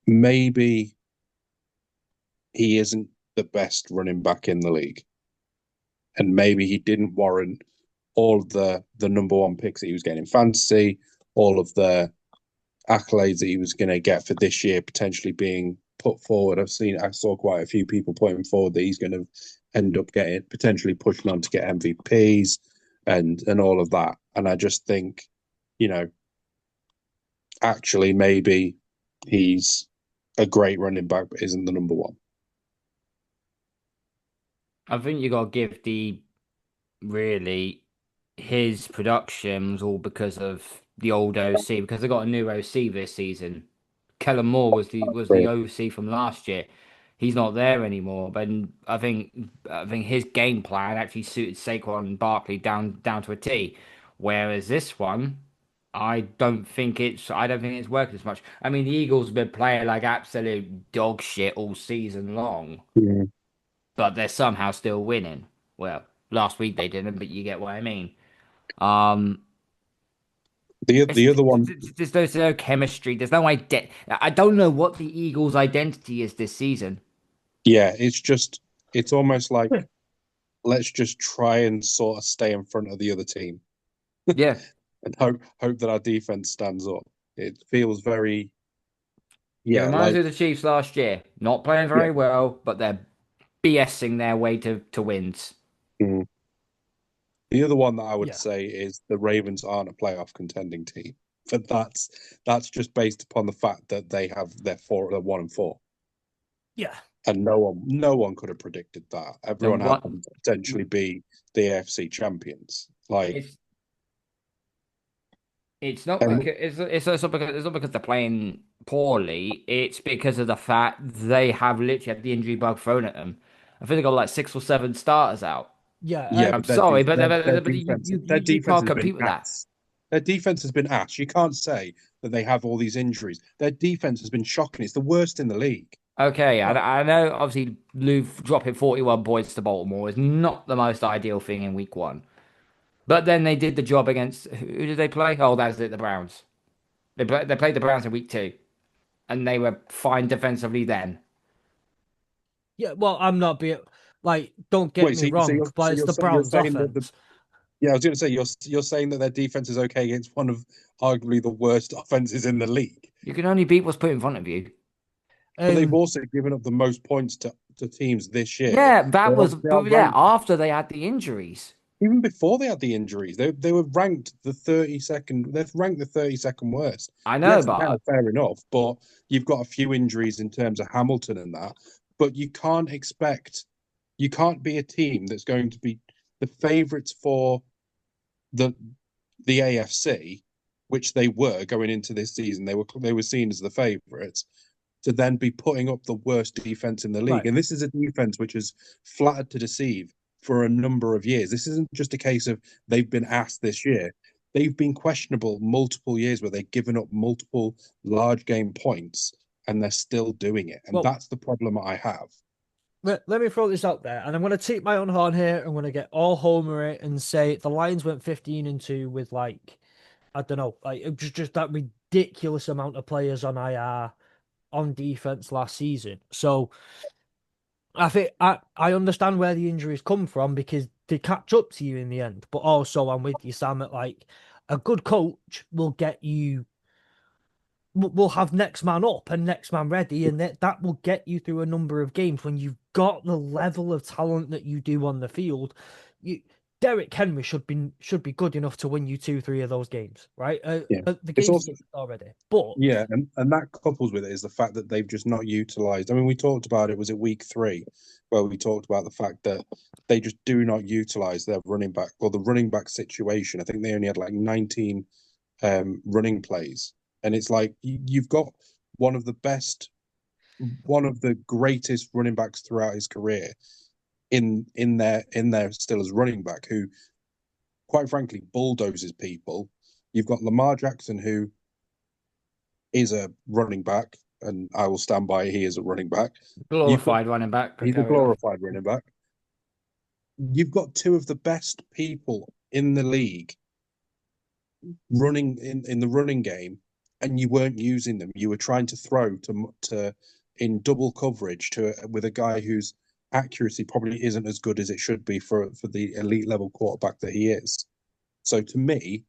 maybe he isn't the best running back in the league. And maybe he didn't warrant all of the number one picks that he was getting in fantasy, all of the accolades that he was going to get for this year potentially being put forward. I saw quite a few people putting forward that he's going to end up getting potentially pushing on to get MVPs and all of that. And I just think, actually maybe he's a great running back, but isn't the number one. I think you got to give really his production was all because of the old OC because they got a new OC this season. Kellen Moore was the OC from last year. He's not there anymore, but I think his game plan actually suited Saquon and Barkley down to a T. Whereas this one, I don't think it's working as much. I mean, the Eagles have been playing like absolute dog shit all season long, Yeah. but they're somehow still winning. Well, last week they didn't, but you get what I mean. Um, The other one, there's no chemistry. There's no idea. I don't know what the Eagles' identity is this season. yeah, it's almost like let's just try and sort of stay in front of the other team Yeah, and hope that our defense stands up. It feels very, it yeah, reminds like me of the Chiefs last year. Not playing yeah. very well, but they're BSing their way to wins. Mm. The other one that I would Yeah, say is the Ravens aren't a playoff contending team, but that's just based upon the fact that they're 1-4, yeah, and no one could have predicted that. The Everyone had one, them to potentially be the AFC champions. Like, it's it's not and because it's not because they're playing poorly. It's because of the fact they have literally had the injury bug thrown at them. I think they got like 6 or 7 starters out. yeah. yeah, I'm but sorry, but, their but you, defense you, their you you defense can't has been compete with that. ass. Their defense has been ass. You can't say that they have all these injuries. Their defense has been shocking. It's the worst in the league. Okay, Well, I know obviously Lou dropping 41 points to Baltimore is not the most ideal thing in week one. But then they did the job against who did they play? Oh, that's it, the Browns. They played the Browns in week two, and they were fine defensively then. yeah. Well, I'm not being like, don't get Wait, me so, so wrong, you're but so it's you're the you're Browns' saying that offense. yeah, I was going to say you're saying that their defense is okay against one of arguably the worst offenses in the league, You can only beat what's put in front of you. but they've Um, also given up the most points to teams this year. Yeah, They're, they are but yeah, ranked after they had the injuries. even before they had the injuries. They were ranked the 32nd. They're ranked the 32nd worst. I know, Yes, but now fair enough, but you've got a few injuries in terms of Hamilton and that. But you can't be a team that's going to be the favourites for the AFC, which they were going into this season. They were seen as the favourites to then be putting up the worst defense in the league. right. And this is a defense which is flattered to deceive for a number of years. This isn't just a case of they've been asked this year. They've been questionable multiple years where they've given up multiple large game points and they're still doing it. And Well, that's the problem I have. let me throw this out there, and I'm going to take my own horn here. I'm going to get all homer it and say the Lions went 15-2 with like, I don't know, like just that ridiculous amount of players on IR on defense last season. So I think I understand where the injuries come from because they catch up to you in the end. But also I'm with you, Sam, that like a good coach will get you will have next man up and next man ready, and that will get you through a number of games when you've got the level of talent that you do on the field. You Derrick Henry should be good enough to win you 2-3 of those games, right? Yeah. The It's games also already, but Yeah, and that couples with it is the fact that they've just not utilized. I mean, we talked about it, was it week 3, where we talked about the fact that they just do not utilize their running back or the running back situation. I think they only had like 19 running plays. And it's like you've got one of the best, one of the greatest running backs throughout his career in there still as running back, who quite frankly bulldozes people. You've got Lamar Jackson, who is a running back, and I will stand by he is a running back. You've got glorified running back. But He's a carry on. glorified running back. You've got two of the best people in the league running in the running game, and you weren't using them. You were trying to throw to in double coverage with a guy who's accuracy probably isn't as good as it should be for the elite level quarterback that he is. So to me,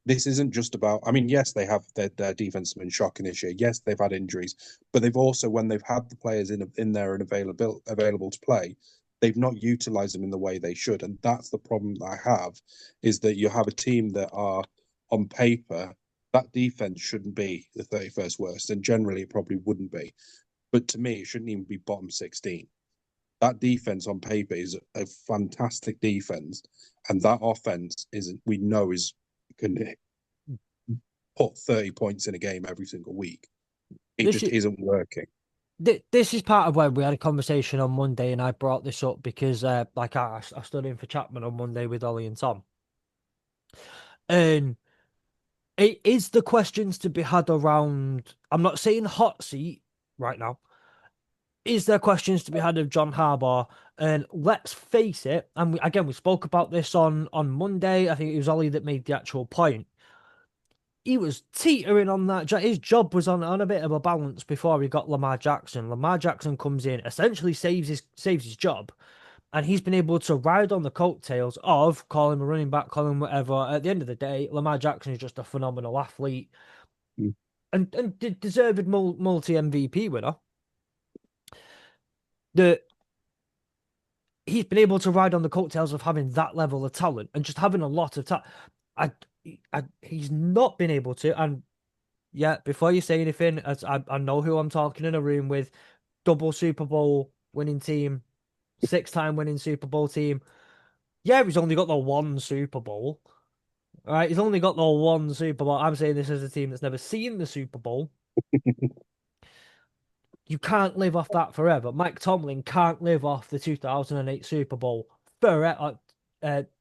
this isn't just about. I mean, yes, they have their defense has been shocking this year. Yes, they've had injuries, but they've also, when they've had the players in there and available to play, they've not utilized them in the way they should. And that's the problem that I have, is that you have a team that are on paper, that defense shouldn't be the 31st worst, and generally it probably wouldn't be. But to me, it shouldn't even be bottom 16. That defense on paper is a fantastic defense, and that offense we know can put 30 points in a game every single week. It just isn't working. This is part of where we had a conversation on Monday, and I brought this up because, I stood in for Chapman on Monday with Ollie and Tom, and it is the questions to be had around. I'm not saying hot seat right now. Is there questions to be had of John Harbaugh? And let's face it, and we spoke about this on Monday. I think it was Ollie that made the actual point. He was teetering on that. His job was on a bit of a balance before he got Lamar Jackson. Lamar Jackson comes in, essentially saves his job, and he's been able to ride on the coattails of, call him a running back, call him whatever. At the end of the day, Lamar Jackson is just a phenomenal athlete, and deserved multi MVP winner. That he's been able to ride on the coattails of having that level of talent and just having a lot of talent. He's not been able to. And yeah, before you say anything, I know who I'm talking in a room with. Double Super Bowl winning team, 6-time winning Super Bowl team. Yeah, he's only got the one Super Bowl. All right, he's only got the one Super Bowl. I'm saying this as a team that's never seen the Super Bowl. You can't live off that forever. Mike Tomlin can't live off the 2008 Super Bowl forever.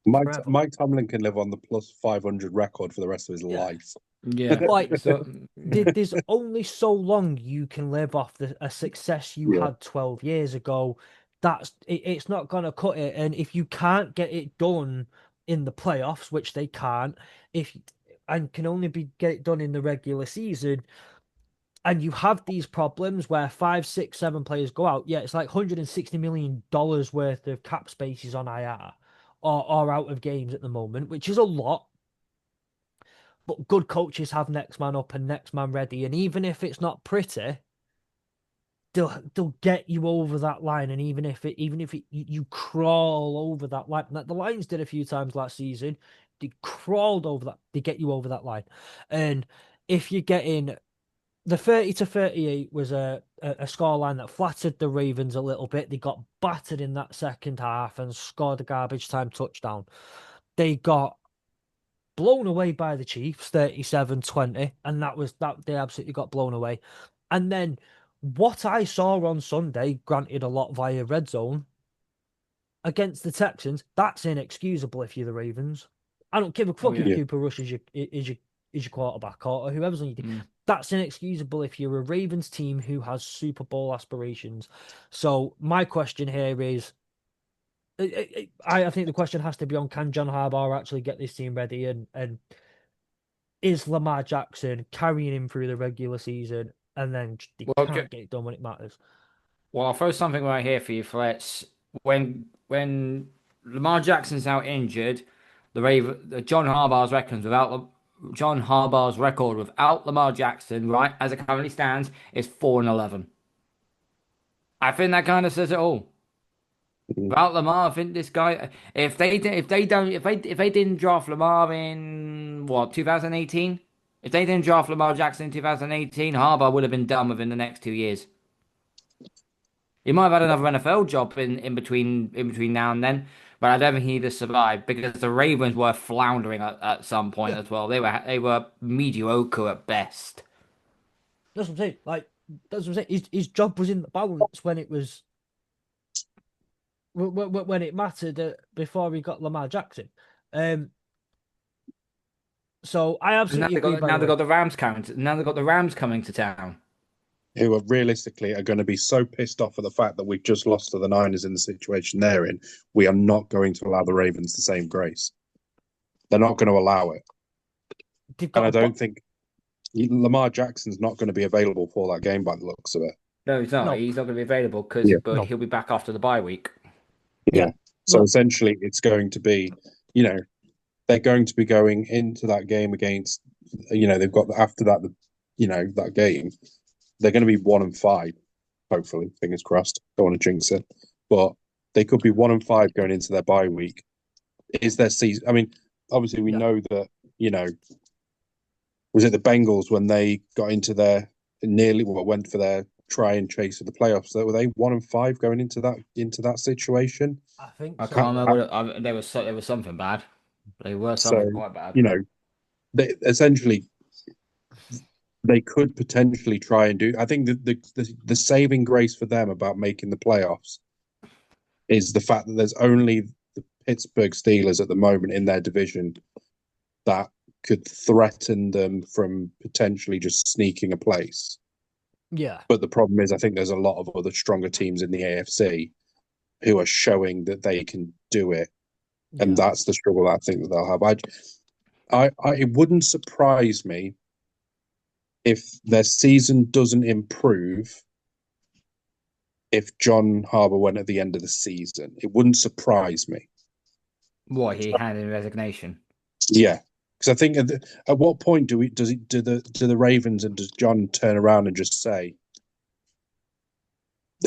Mike Tomlin can live on the plus 500 record for the rest of his life. Yeah. Like, there's only so long you can live off a success you had 12 years ago. It's not going to cut it. And if you can't get it done in the playoffs, which they can't, and can only get it done in the regular season, and you have these problems where 5, 6, 7 players go out, yeah, it's like $160 million worth of cap spaces on IR or out of games at the moment, which is a lot. But good coaches have next man up and next man ready, and even if it's not pretty, they'll get you over that line. And even if you crawl over that line, like the Lions did a few times last season, they crawled over that. They get you over that line, and if you're getting the 30-38 was a scoreline that flattered the Ravens a little bit. They got battered in that second half and scored a garbage time touchdown. They got blown away by the Chiefs, 37-20, and that they absolutely got blown away. And then what I saw on Sunday, granted a lot via red zone, against the Texans, that's inexcusable if you're the Ravens. I don't give a fuck if Cooper Rush is your quarterback or whoever's on your team. That's inexcusable if you're a Ravens team who has Super Bowl aspirations. So my question here is, I think the question has to be on, can John Harbaugh actually get this team ready, and is Lamar Jackson carrying him through the regular season, and then they can't get it done when it matters? Well, I'll throw something right here for you, Fletch. When Lamar Jackson's out injured, John Harbaugh's record without Lamar Jackson, right, as it currently stands, is 4-11. I think that kind of says it all. Without Lamar, I think this guy, if they didn't draft Lamar in 2018, if they didn't draft Lamar Jackson in 2018, Harbaugh would have been done within the next 2 years. He might have had another NFL job in between now and then, but I don't think he'd have survived because the Ravens were floundering at some point as well. They were mediocre at best. That's what I'm saying. That's what I'm saying. His job was in the balance when it mattered, before he got Lamar Jackson. So I absolutely agree. Now they've got the Rams coming. Now they've got the Rams coming to town, who are realistically are going to be so pissed off at the fact that we've just lost to the Niners in the situation they're in. We are not going to allow the Ravens the same grace. They're not going to allow it. And I don't think Lamar Jackson's not going to be available for that game by the looks of it. No, he's not. No, He's not going to be available Yeah, but no, he'll be back after the bye week. yeah. yeah. So Well, essentially, it's going to be, you know, they're going to be going into that game against, they've got after that, that game, they're going to be 1-5. Hopefully, fingers crossed. Don't want to jinx it, but they could be 1-5 going into their bye week. Is their season? I mean, obviously, we yeah, know that. Was it the Bengals when they got into their nearly went for their try and chase of the playoffs? Were they 1-5 going into that situation? I think I so. can't Yeah, remember. There was something bad. They were something So quite bad. you know, essentially they could potentially try and do. I think the saving grace for them about making the playoffs is the fact that there's only the Pittsburgh Steelers at the moment in their division that could threaten them from potentially just sneaking a place. yeah, But the problem is, I think there's a lot of other stronger teams in the AFC who are showing that they can do it, and yeah, that's the struggle I think that they'll have. It wouldn't surprise me if their season doesn't improve if John Harbour went at the end of the season. It wouldn't surprise me. What, he handed in resignation? Yeah, because I think at what point do the Ravens and does John turn around and just say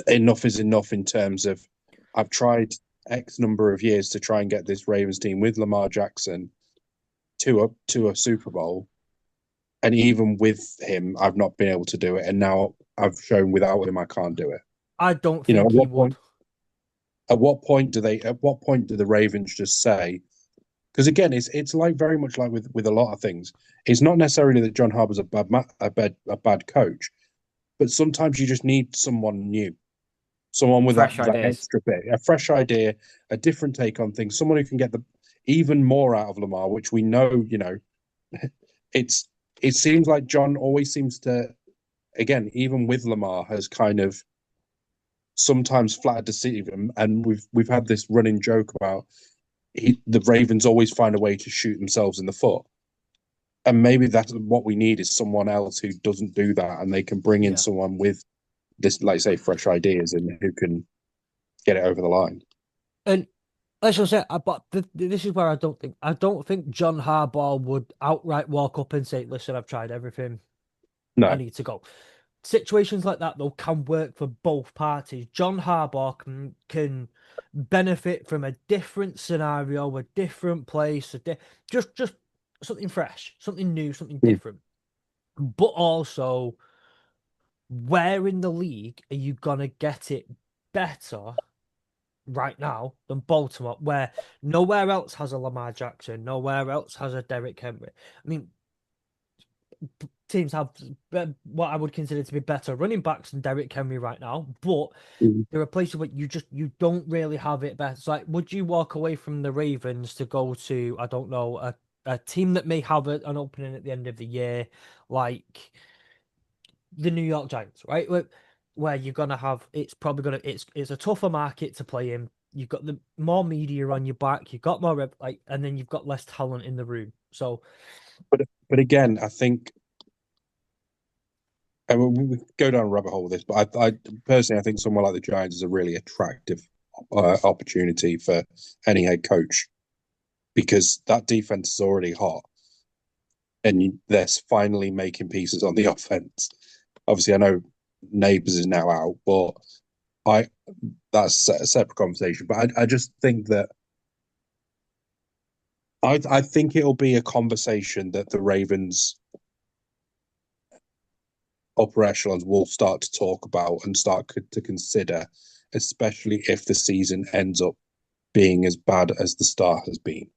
enough is enough in terms of I've tried X number of years to try and get this Ravens team with Lamar Jackson to a Super Bowl, and even with him, I've not been able to do it, and now I've shown without him I can't do it. I don't You know, think he would. at what point do the Ravens just say, because again, it's like very much like with a lot of things. It's not necessarily that John Harbauggh's a bad coach, but sometimes you just need someone new, someone with that Fresh that ideas. extra bit, a fresh idea, a different take on things, someone who can get the even more out of Lamar, which we know, it's it seems like John always seems to, again, even with Lamar, has kind of sometimes flattered deceive him, and we've had this running joke about the Ravens always find a way to shoot themselves in the foot. And maybe that's what we need is someone else who doesn't do that, and they can bring in Yeah, someone with this, like say, fresh ideas and who can get it over the line. and as I said, but this is where I don't think John Harbaugh would outright walk up and say, "Listen, I've tried everything. I No, need to go." Situations like that though can work for both parties. John Harbaugh can benefit from a different scenario, a different place, just something fresh, something new, something mm, different. But also, where in the league are you gonna get it better right now than Baltimore, where nowhere else has a Lamar Jackson, nowhere else has a Derrick Henry? I mean, teams have what I would consider to be better running backs than Derrick Henry right now, but mm. there are places where you don't really have it better. It's like, would you walk away from the Ravens to go to, I don't know, a team that may have an opening at the end of the year, like the New York Giants, right? Where you're gonna have, it's probably gonna it's a tougher market to play in. You've got the more media on your back, you've got more and then you've got less talent in the room. So but again, I think, and we go down a rabbit hole with this, but I personally I think someone like the Giants is a really attractive opportunity for any head coach because that defense is already hot, and they're finally making pieces on the offense. Obviously, I know Neighbors is now out, but I that's a separate conversation. But I just think that I think it'll be a conversation that the Ravens upper echelons will start to talk about and start to consider, especially if the season ends up being as bad as the start has been.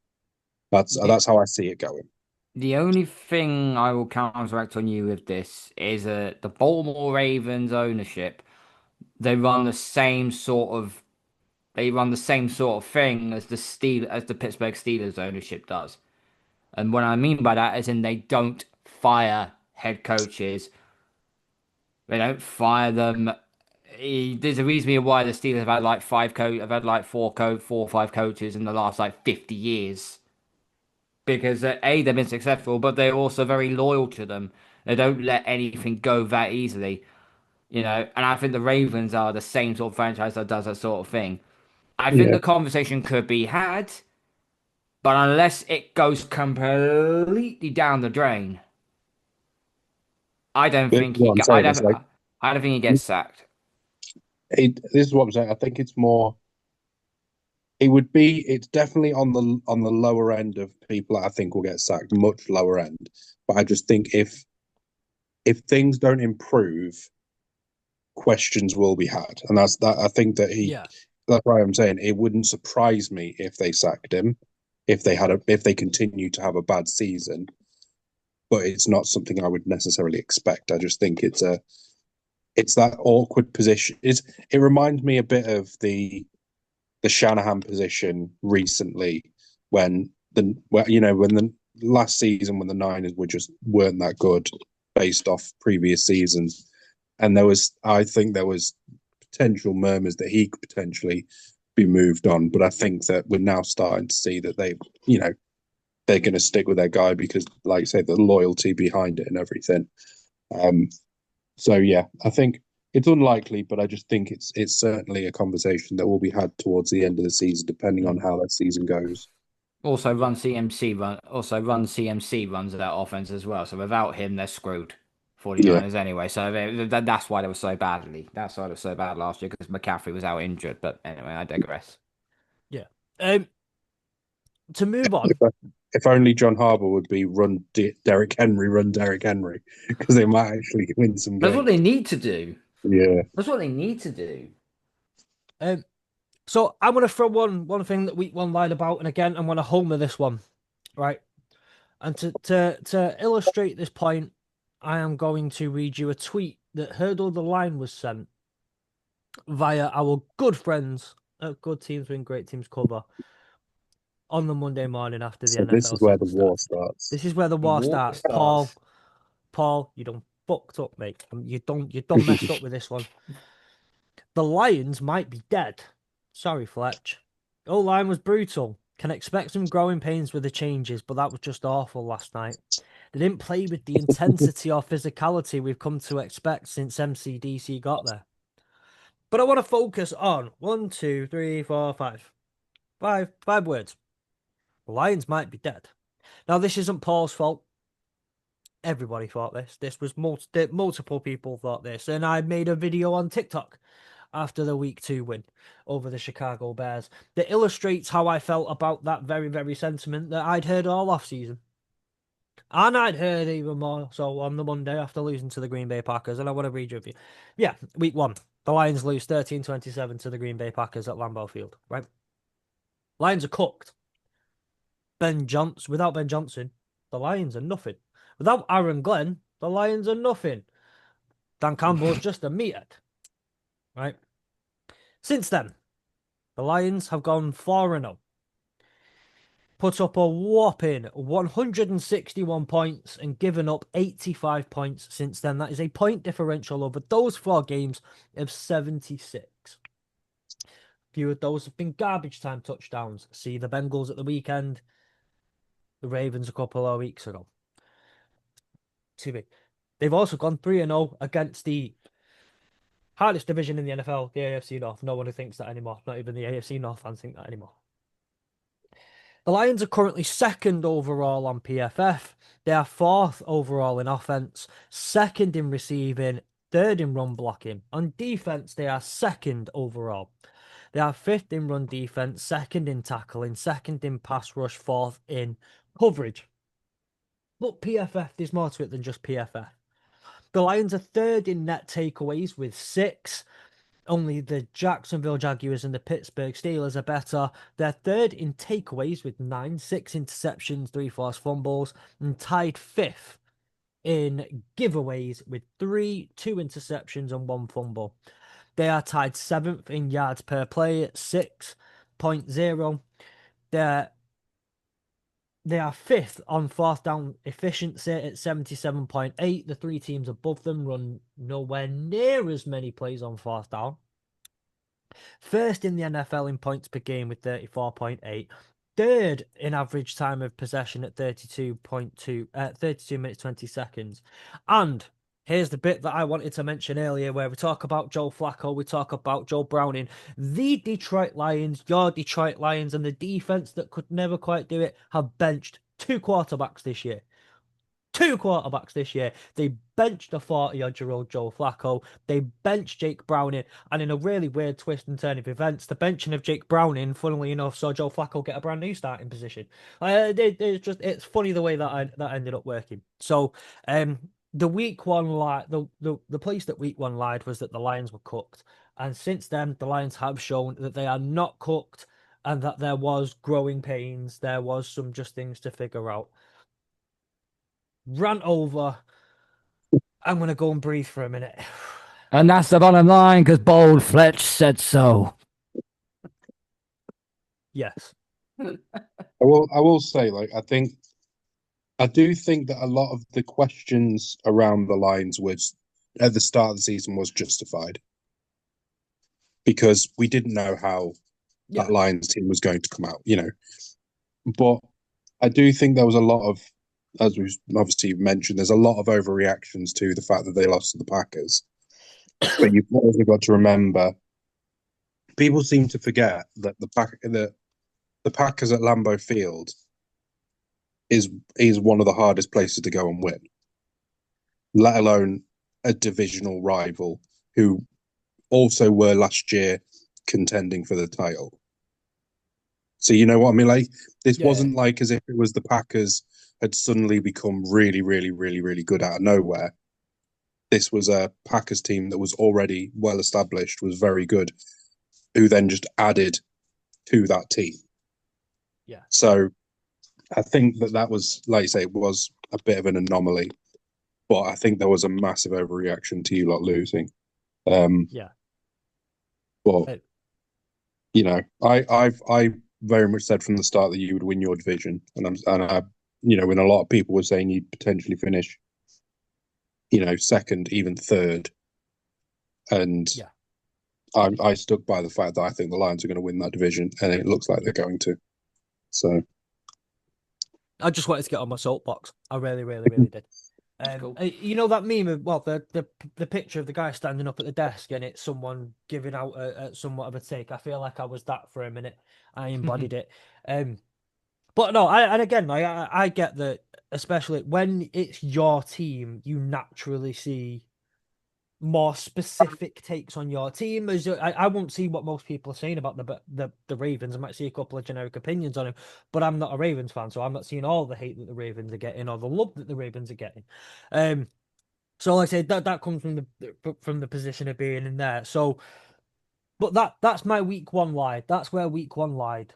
That's The that's how I see it going. the only thing I will counteract on you with this is the Baltimore Ravens ownership. They run the same sort of thing as the Pittsburgh Steelers ownership does. And what I mean by that is in they don't fire head coaches. They don't fire them. There's a reason why the Steelers have had like four or five coaches in the last like 50 years. Because they've been successful, but they're also very loyal to them. They don't let anything go that easily. And I think the Ravens are the same sort of franchise that does that sort of thing. I think Yeah, the conversation could be had, but unless it goes completely down the drain, I don't this is think what I'm saying. It's like I don't think he gets sacked. this is what I'm saying. I think it's more. It would be. It's definitely on the lower end of people that I think will get sacked, much lower end. But I just think if things don't improve, questions will be had, and that's that. I think that he. Yeah. That's why I'm saying it wouldn't surprise me if they sacked him, if they continue to have a bad season. But it's not something I would necessarily expect. I just think it's that awkward position. It reminds me a bit of the Shanahan position recently when when the last season when the Niners weren't that good based off previous seasons, and I think there was potential murmurs that he could potentially be moved on, but I think that we're now starting to see that they're going to stick with their guy because, like I say, the loyalty behind it and everything. Um, so yeah, I think it's unlikely, but I just think it's certainly a conversation that will be had towards the end of the season, depending on Mm. how that season goes. Also run CMC runs that offense as well. So without him, they're screwed. Yeah, 49ers anyway. So that's why they were so badly. That's why they were so bad last year because McCaffrey was out injured. But anyway, I digress. Yeah. To move if, on. if only John Harbaugh would be Derrick Henry, run Derrick Henry, because they might actually win some That's what games. they need to do. Yeah, That's what they need to do. Um, so I'm gonna throw one thing that week one lied about, and again I'm gonna homer this one, right? And to illustrate this point, I am going to read you a tweet that Hurdle the Line was sent via our good friends at Good Teams Win Great Teams cover on the Monday morning after the so this NFL is where the season war starts. starts. This is where the war War starts. starts. Paul, you done fucked up, mate. You done messed up with this one. The Lions might be dead. Sorry, Fletch. O-line was brutal. Can expect some growing pains with the changes, but that was just awful last night. They didn't play with the intensity or physicality we've come to expect since MCDC got there. But I want to focus on one, two, three, four, five. Five words. The Lions might be dead. Now, this isn't Paul's fault. Everybody thought this. This was multiple people thought this. And I made a video on TikTok after the week 2 win over the Chicago Bears that illustrates how I felt about that very, very sentiment that I'd heard all off season. And I'd heard even more so on the Monday after losing to the Green Bay Packers. And I want to read you a few. Yeah, week 1. The Lions lose 13-27 to the Green Bay Packers at Lambeau Field, right? Lions are cooked. Without Ben Johnson, the Lions are nothing. Without Aaron Glenn, the Lions are nothing. Dan Campbell's just a meathead, right? Since then, the Lions have gone 4-0. Put up a whopping 161 points and given up 85 points since then. That is a point differential over those 4 games of 76. Few of those have been garbage time touchdowns. See the Bengals at the weekend, the Ravens a couple of weeks ago. They've also gone 3-0 against the hardest division in the NFL, the AFC North. No one who thinks that anymore. Not even the AFC North fans think that anymore. The Lions are currently 2nd overall on PFF. They are 4th overall in offense, 2nd in receiving, 3rd in run blocking. On defense, they are 2nd overall. They are 5th in run defense, 2nd in tackling, 2nd in pass rush, 4th in coverage. But PFF, there's more to it than just PFF. The Lions are 3rd in net takeaways with 6. Only the Jacksonville Jaguars and the Pittsburgh Steelers are better. They're 3rd in takeaways with 9, 6 interceptions, 3 forced fumbles, and tied 5th in giveaways with 3, 2 interceptions, and 1 fumble. They are tied 7th in yards per play at 6.0. They are 5th on 4th down efficiency at 77.8. The 3 teams above them run nowhere near as many plays on 4th down. 1st in the NFL in points per game with 34.8. 3rd in average time of possession at 32 minutes 20 seconds. And here's the bit that I wanted to mention earlier where we talk about Joe Flacco, we talk about Joe Browning. The Detroit Lions, your Detroit Lions, and the defense that could never quite do it have benched two quarterbacks this year. Two quarterbacks this year. They benched a 40-odd-year-old Joe Flacco. They benched Jake Browning. And in a really weird twist and turn of events, the benching of Jake Browning, funnily enough, saw Joe Flacco get a brand new starting position. It's funny the way that ended up working. So, the week one lie, the place that week one lied was that the Lions were cooked. And since then, the Lions have shown that they are not cooked and that there was growing pains. There was some just things to figure out. Rant over. I'm going to go and breathe for a minute. And that's the bottom line because Bold Fletch said so. Yes. I will say, like, I do think that a lot of the questions around the Lions was at the start of the season was justified because we didn't know how Yeah. that Lions team was going to come out, you know. But I do think there was a lot of, as we've obviously mentioned, there's a lot of overreactions to the fact that they lost to the Packers. But you've also got to remember, people seem to forget that the Packers at Lambeau Field is one of the hardest places to go and win, let alone a divisional rival who also were last year contending for the title. So you know what I mean? Like, this wasn't like as if it was the Packers had suddenly become really, really, really, really good out of nowhere. This was a Packers team that was already well established, was very good, who then just added to that team. Yeah. So I think that was, like you say, it was a bit of an anomaly, but I think there was a massive overreaction to you lot losing. Yeah. But you know, I very much said from the start that you would win your division, and I, you know, when a lot of people were saying you'd potentially finish, you know, second, even third, and I stuck by the fact that I think the Lions are going to win that division, and it looks like they're going to. So I just wanted to get on my soapbox. I really, really, really did. Cool. You know that meme of, well, the picture of the guy standing up at the desk and it's someone giving out a somewhat of a take. I feel like I was that for a minute. I embodied it. But no, and again, like, I get that, especially when it's your team, you naturally see more specific takes on your team. As I won't see what most people are saying about the Ravens. I might see a couple of generic opinions on him, but I'm not a Ravens fan, so I'm not seeing all the hate that the Ravens are getting or the love that the Ravens are getting. So like I said, that comes from the position of being in there. So, but that's my week one lied. That's where week one lied.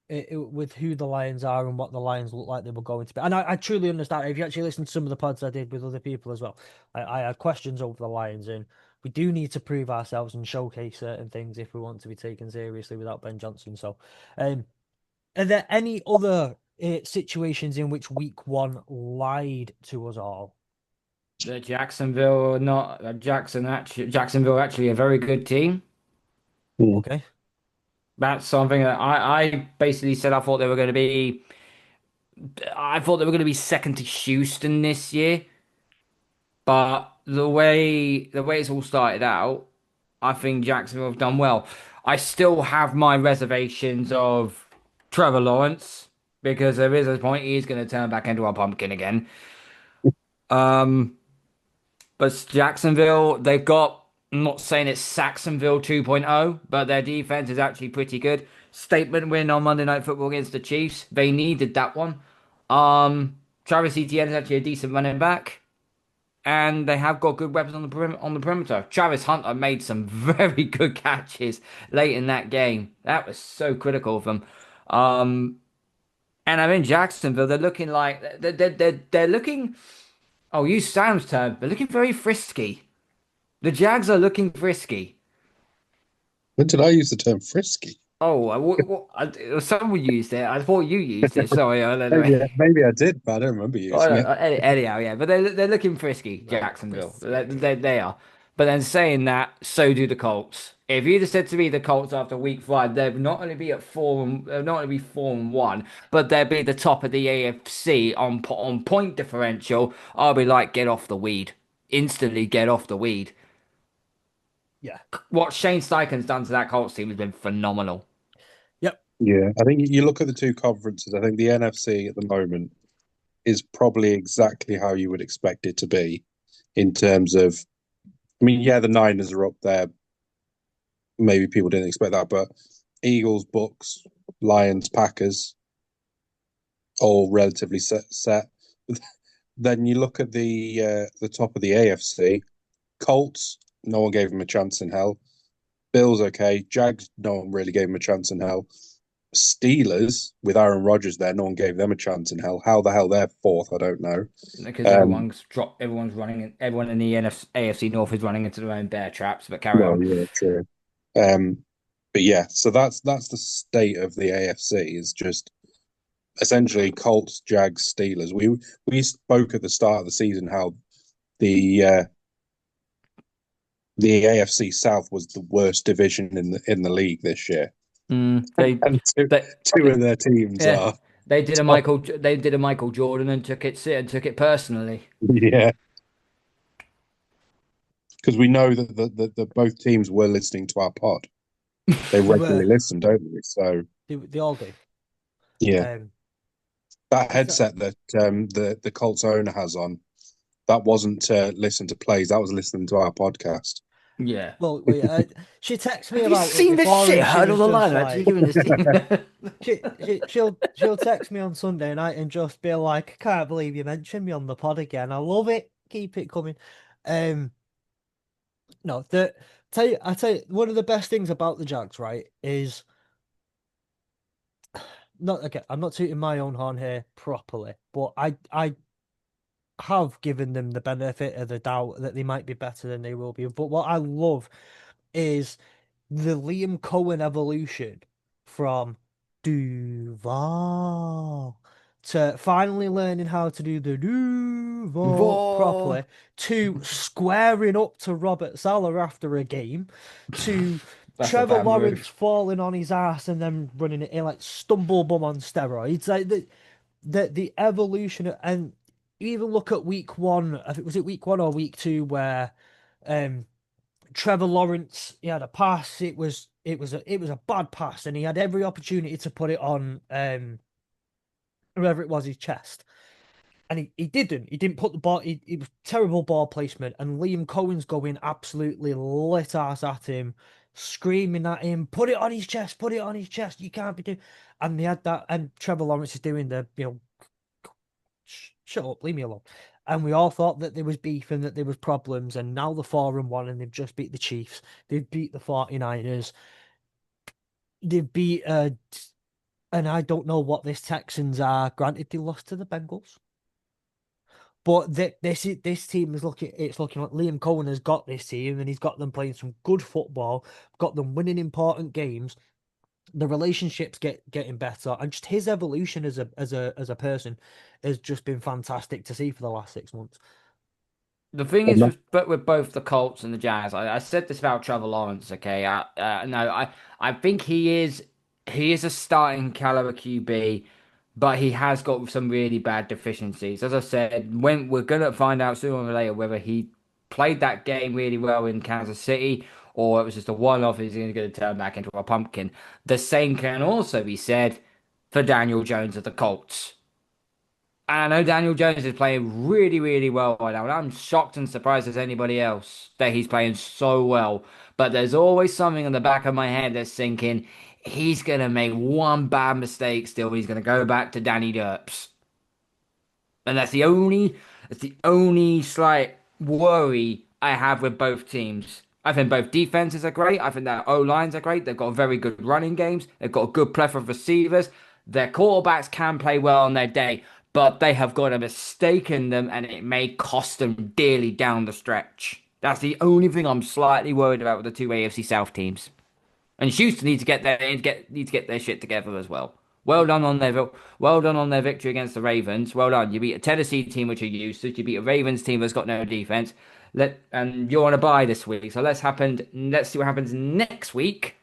With who the Lions are and what the Lions look like they were going to be. And I truly understand. If you actually listen to some of the pods I did with other people as well, I had questions over the Lions, and we do need to prove ourselves and showcase certain things if we want to be taken seriously without Ben Johnson. So, are there any other situations in which week one lied to us all? The Jacksonville, not Jacksonville, actually a very good team. Okay. That's something that I basically said I thought they were going to be second to Houston this year. But the way it's all started out, I think Jacksonville have done well. I still have my reservations of Trevor Lawrence because there is a point he's going to turn back into a pumpkin again. Um, but Jacksonville, they've got, I'm not saying it's Saxonville 2.0, but their defense is actually pretty good. Statement win on Monday Night Football against the Chiefs. They needed that one. Travis Etienne is actually a decent running back, and they have got good weapons on the perimeter. Travis Hunter made some very good catches late in that game. That was so critical of them. And I'm in Jacksonville. They're looking like they're looking. Oh, use Sam's term. They're looking very frisky. The Jags are looking frisky. when did I use the term frisky? Oh, someone used it. I thought you used it. Sorry. Anyway. Maybe I did, but I don't remember Oh, using no, it. anyhow, yeah, but they're looking frisky, Jacksonville. They are. But then saying that, so do the Colts. If you'd have said to me the Colts after week five, they'd not only be not only be 4-1, but they'd be the top of the AFC on point differential. I'll be like, get off the weed. instantly get off the weed. Yeah. What Shane Steichen's done to that Colts team has been phenomenal. Yep. Yeah, I think you look at the two conferences. I think the NFC at the moment is probably exactly how you would expect it to be in terms of. I mean, yeah, the Niners are up there. Maybe people didn't expect that, but Eagles, Bucks, Lions, Packers, all relatively set. Then you look at the top of the AFC. Colts, no one gave them a chance in hell. Bills, okay. Jags, no one really gave them a chance in hell. Steelers, with Aaron Rodgers there, no one gave them a chance in hell. How the hell they're fourth, I don't know. Because Um, everyone's running in, everyone in the AFC North is running into their own bear traps, but carry well, on. yeah, true. Um, but yeah, so that's the state of the AFC is just essentially Colts, Jags, Steelers. We spoke at the start of the season how the uh, the AFC South was the worst division in the league this year, Mm, they, and they, two they, of their teams yeah, are top. They did a Michael Jordan and took it personally. Yeah, because we know that both teams were listening to our pod. They They were. regularly listen, don't they? So They all do. yeah, Um, that is that headset that the Colts owner has on, that wasn't to listen to plays. That was listening to our podcast. Yeah. well, yeah, she texts me Have you about it seen the before, shit and she hurdle was the just line of actually like, giving this team? she'll text me on Sunday night and just be like, I can't believe you mentioned me on the pod again. I love it. Keep it coming. Um, no, I tell you, one of the best things about the Jags, right, is not again. I'm not tooting my own horn here properly, but I have given them the benefit of the doubt that they might be better than they will be. But what I love is the Liam Cohen evolution from Duval to finally learning how to do the Duval Whoa. properly to squaring up to Robert Sala after a game to That's a Trevor bad Lawrence move. falling on his ass and then running it in like stumble bum on steroids. Like the evolution and even look at week one. I think was it week one or week two where um Trevor Lawrence, he had a pass. It was a bad pass, and he had every opportunity to put it on whoever it was his chest, and he didn't. He didn't put the ball. It was terrible ball placement, and Liam Cohen's going absolutely lit ass at him, screaming at him, "Put it on his chest! Put it on his chest! You can't be doing." And they had that, and Trevor Lawrence is doing the shut up, leave me alone. And we all thought that there was beef and that there was problems, and now they're 4-1 and they've just beat the Chiefs. They've beat the 49ers. They've beat and I don't know what this Texans are. Granted, they lost to the Bengals. But this team is looking. It's looking like Liam Cohen has got this team, and he's got them playing some good football, got them winning important games. The relationships getting better, and just his evolution as a person has just been fantastic to see for the last 6 months. The thing And is that, with both the Colts and the Jazz, I said this about Trevor Lawrence. Okay, no, I think he is a starting caliber QB, but he has got some really bad deficiencies. As I said, when we're gonna find out sooner or later whether he played that game really well in Kansas City or it was just a one-off. He's going to turn back into a pumpkin. The same can also be said for Daniel Jones of the Colts. And I know Daniel Jones is playing really, really well right now, and I'm shocked and surprised as anybody else that he's playing so well. But there's always something in the back of my head that's thinking he's gonna make one bad mistake still. He's gonna go back to Danny Derps, and that's the only slight worry I have with both teams. I think both defenses are great. I think their O lines are great. They've got very good running games. They've got a good plethora of receivers. Their quarterbacks can play well on their day, but they have got a mistake in them, and it may cost them dearly down the stretch. That's the only thing I'm slightly worried about with the two AFC South teams. And Houston need to get their shit together as well. Well done on their victory against the Ravens. Well done. You beat a Tennessee team which are useless. You beat a Ravens team that's got no defense. And you're on a bye this week. So let's see what happens next week.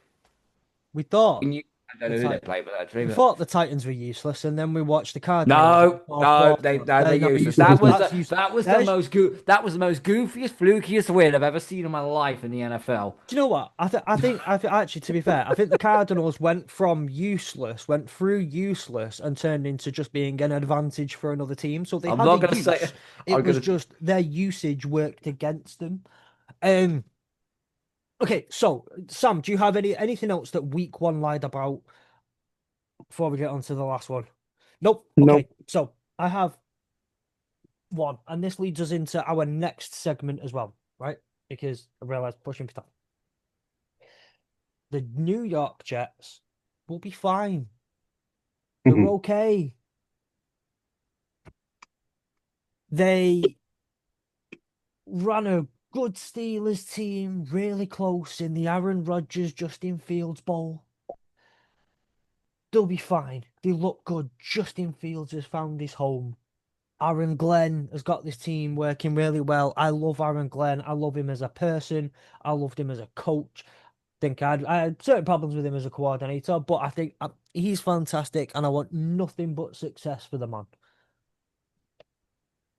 We thought When you don't The know who they Titans. played, but actually, We but thought the Titans were useless, and then we watched the Cardinals in the no, fourth no, quarter. they're They're not useless. useless. That's useless. That was the There's, most that was the most goofiest, flukiest win I've ever seen in my life in the NFL. do you know what? I think actually, to be fair, I think the Cardinals went through useless, and turned into just being an advantage for another team. So they I'm had not a gonna say. use. It I'm was gonna. just their usage worked against them. Um. Okay, so Sam, do you have anything else that week one lied about before we get on to the last one? Nope. Nope. Okay, so I have one, and this leads us into our next segment as well, right? Because I realized pushing for time. The New York Jets will be fine. They're Mhm. okay. They ran a good Steelers team really close in the Aaron Rodgers Justin Fields Bowl. They'll be fine. They look good. Justin Fields has found his home. Aaron Glenn has got this team working really well. I love Aaron Glenn. I love him as a person. I loved him as a coach. I had certain problems with him as a coordinator, but I think he's fantastic, and I want nothing but success for the man.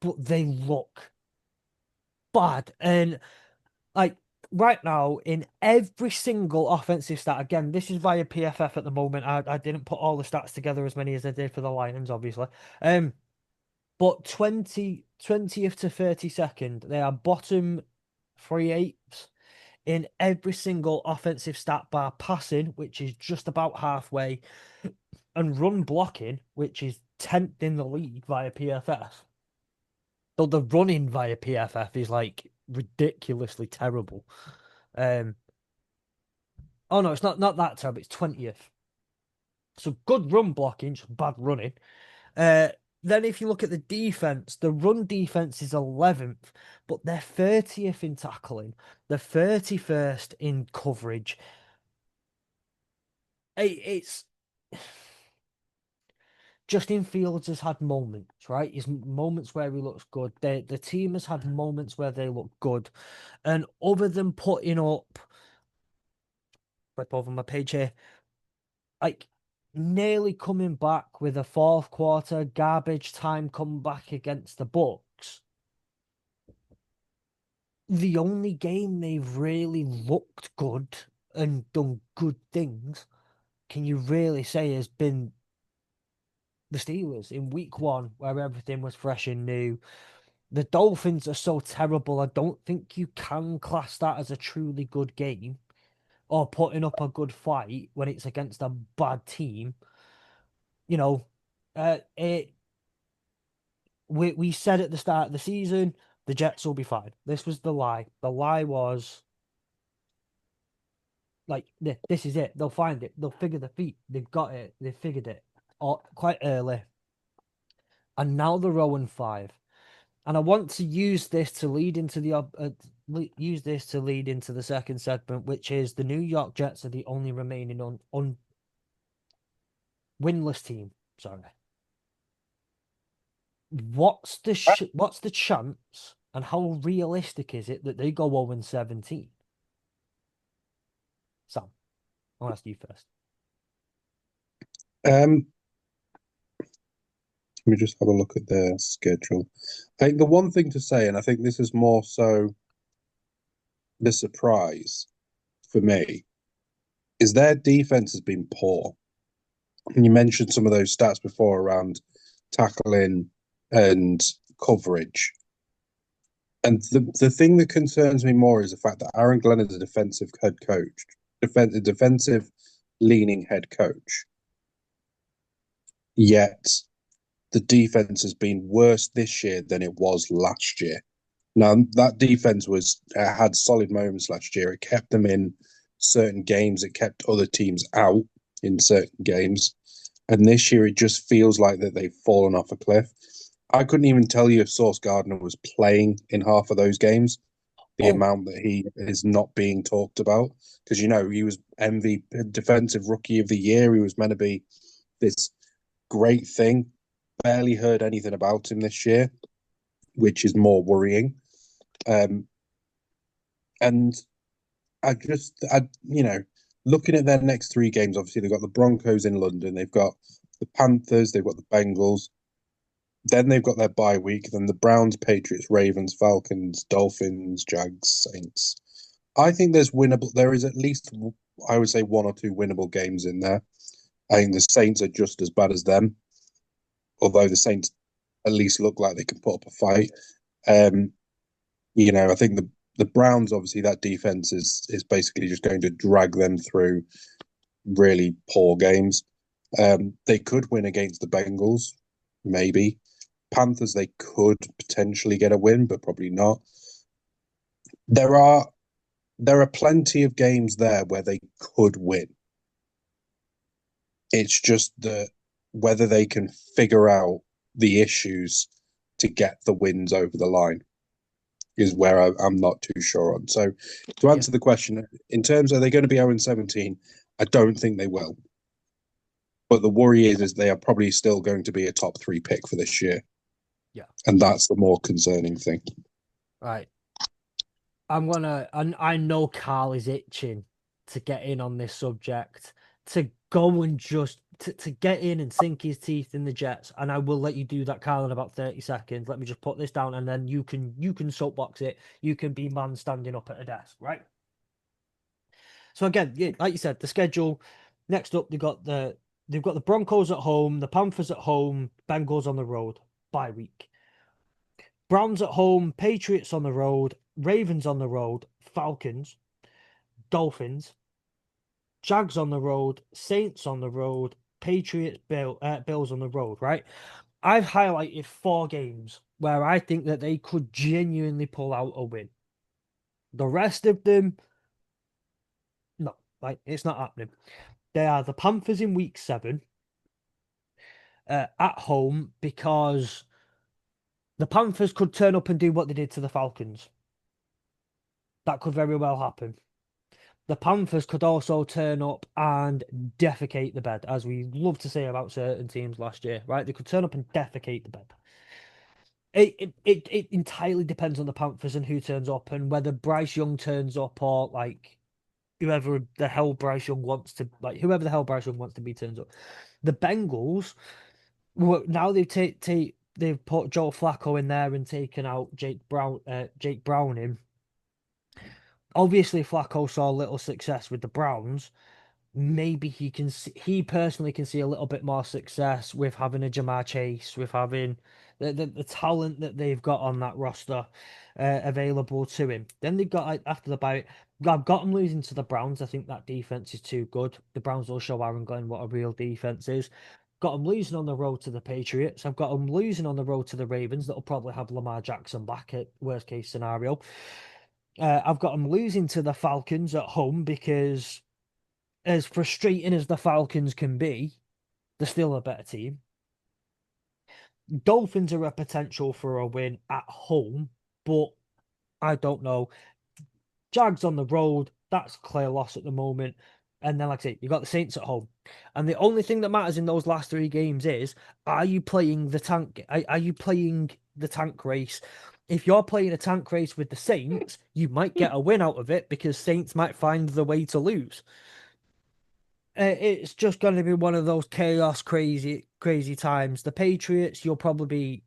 But they look bad, and like right now, in every single offensive stat, again, this is via PFF at the moment. I didn't put all the stats together as many as I did for the Lions, obviously. But 20th to 32nd, they are bottom 3/8 in every single offensive stat bar passing, which is just about halfway, and run blocking, which is 10th in the league via PFF. Though the running via PFF is like ridiculously terrible. Um, oh no, it's not that terrible. It's 20th. So good run blocking, just bad running. Uh, then if you look at the defense, the run defense is 11th, but they're 30th in tackling. They're 31st in coverage. It's Justin Fields has had moments, right? His moments where he looks good. The team has had moments where they look good. And other than putting up, flip over my page here, like nearly coming back with a fourth quarter garbage time comeback against the Bucks, the only game they've really looked good and done good things, can you really say, has been the Steelers in week one, where everything was fresh and new. The Dolphins are so terrible, I don't think you can class that as a truly good game or putting up a good fight when it's against a bad team. You know, it we said at the start of the season, the Jets will be fine. This was the lie. The lie was like, this is it. They'll find it. They'll figure the feet. They've got it. They figured it quite early. And now they're 0-5. And I want to use this to lead into the second segment, which is the New York Jets are the only remaining winless team. Sorry. What's the chance, and how realistic is it that they go 0-17? Sam, I'll ask you first. Um, Let me just have a look at their schedule. I think the one thing to say, and I think this is more so the surprise for me, is their defense has been poor. And you mentioned some of those stats before around tackling and coverage. And the thing that concerns me more is the fact that Aaron Glenn is a defensive head coach, defensive leaning head coach. Yet the defense has been worse this year than it was last year. Now that defense had solid moments last year. It kept them in certain games. It kept other teams out in certain games. And this year it just feels like that they've fallen off a cliff. I couldn't even tell you if Sauce Gardner was playing in half of those games. The amount that he is not being talked about, because he was MVP, Defensive Rookie of the Year. He was meant to be this great thing. Barely heard anything about him this year, which is more worrying. And I looking at their next three games, obviously they've got the Broncos in London, they've got the Panthers, they've got the Bengals, then they've got their bye week, then the Browns, Patriots, Ravens, Falcons, Dolphins, Jags, Saints. I think there's winnable. There is at least, I would say, one or two winnable games in there. I think the Saints are just as bad as them, although the Saints at least look like they can put up a fight. I think the Browns, obviously, that defense is basically just going to drag them through really poor games. They could win against the Bengals, maybe. Panthers, they could potentially get a win, but probably not. There are plenty of games there where they could win. It's just that whether they can figure out the issues to get the wins over the line is where I'm not too sure on. So to answer the question, in terms of are they going to be 0-17, I don't think they will. But the worry is they are probably still going to be a top 3 pick for this year. Yeah. And that's the more concerning thing. Right. I know Carl is itching to get in on this subject, to go and just to get in and sink his teeth in the Jets, and I will let you do that, Carl, in about 30 seconds. Let me just put this down, and then you can soapbox it. You can be man standing up at a desk, right? So again, yeah, like you said, the schedule. Next up, they've got the Broncos at home, the Panthers at home, Bengals on the road, bye week. Browns at home, Patriots on the road, Ravens on the road, Falcons, Dolphins, Jags on the road, Saints on the road, Patriots, Bills on the road, right? I've highlighted 4 games where I think that they could genuinely pull out a win. The rest of them, no, like it's not happening. They are the Panthers in week 7 at home, because the Panthers could turn up and do what they did to the Falcons. That could very well happen. The Panthers could also turn up and defecate the bed, as we love to say about certain teams last year, right? They could turn up and defecate the bed. It entirely depends on the Panthers and who turns up, and whether Bryce Young turns up, or like whoever the hell Bryce Young wants to be turns up. The Bengals, now they've put Joe Flacco in there and taken out Jake Browning. Obviously, Flacco saw little success with the Browns. Maybe he personally can see a little bit more success with having a Jamar Chase, with having the talent that they've got on that roster available to him. Then they've got, after the bye, I've got them losing to the Browns. I think that defense is too good. The Browns will show Aaron Glenn what a real defense is. Got them losing on the road to the Patriots. I've got them losing on the road to the Ravens. That'll probably have Lamar Jackson back at worst case scenario. I've got them losing to the Falcons at home, because as frustrating as the Falcons can be, they're still a better team. Dolphins are a potential for a win at home, but I don't know. Jags on the road, that's clear loss at the moment. And then, like I say, you got the Saints at home. And the only thing that matters in those last 3 games is, are you playing the tank? Are you playing the tank race? If you're playing a tank race with the Saints, you might get a win out of it, because Saints might find the way to lose. It's just going to be one of those chaos, crazy times. The Patriots, you'll probably be,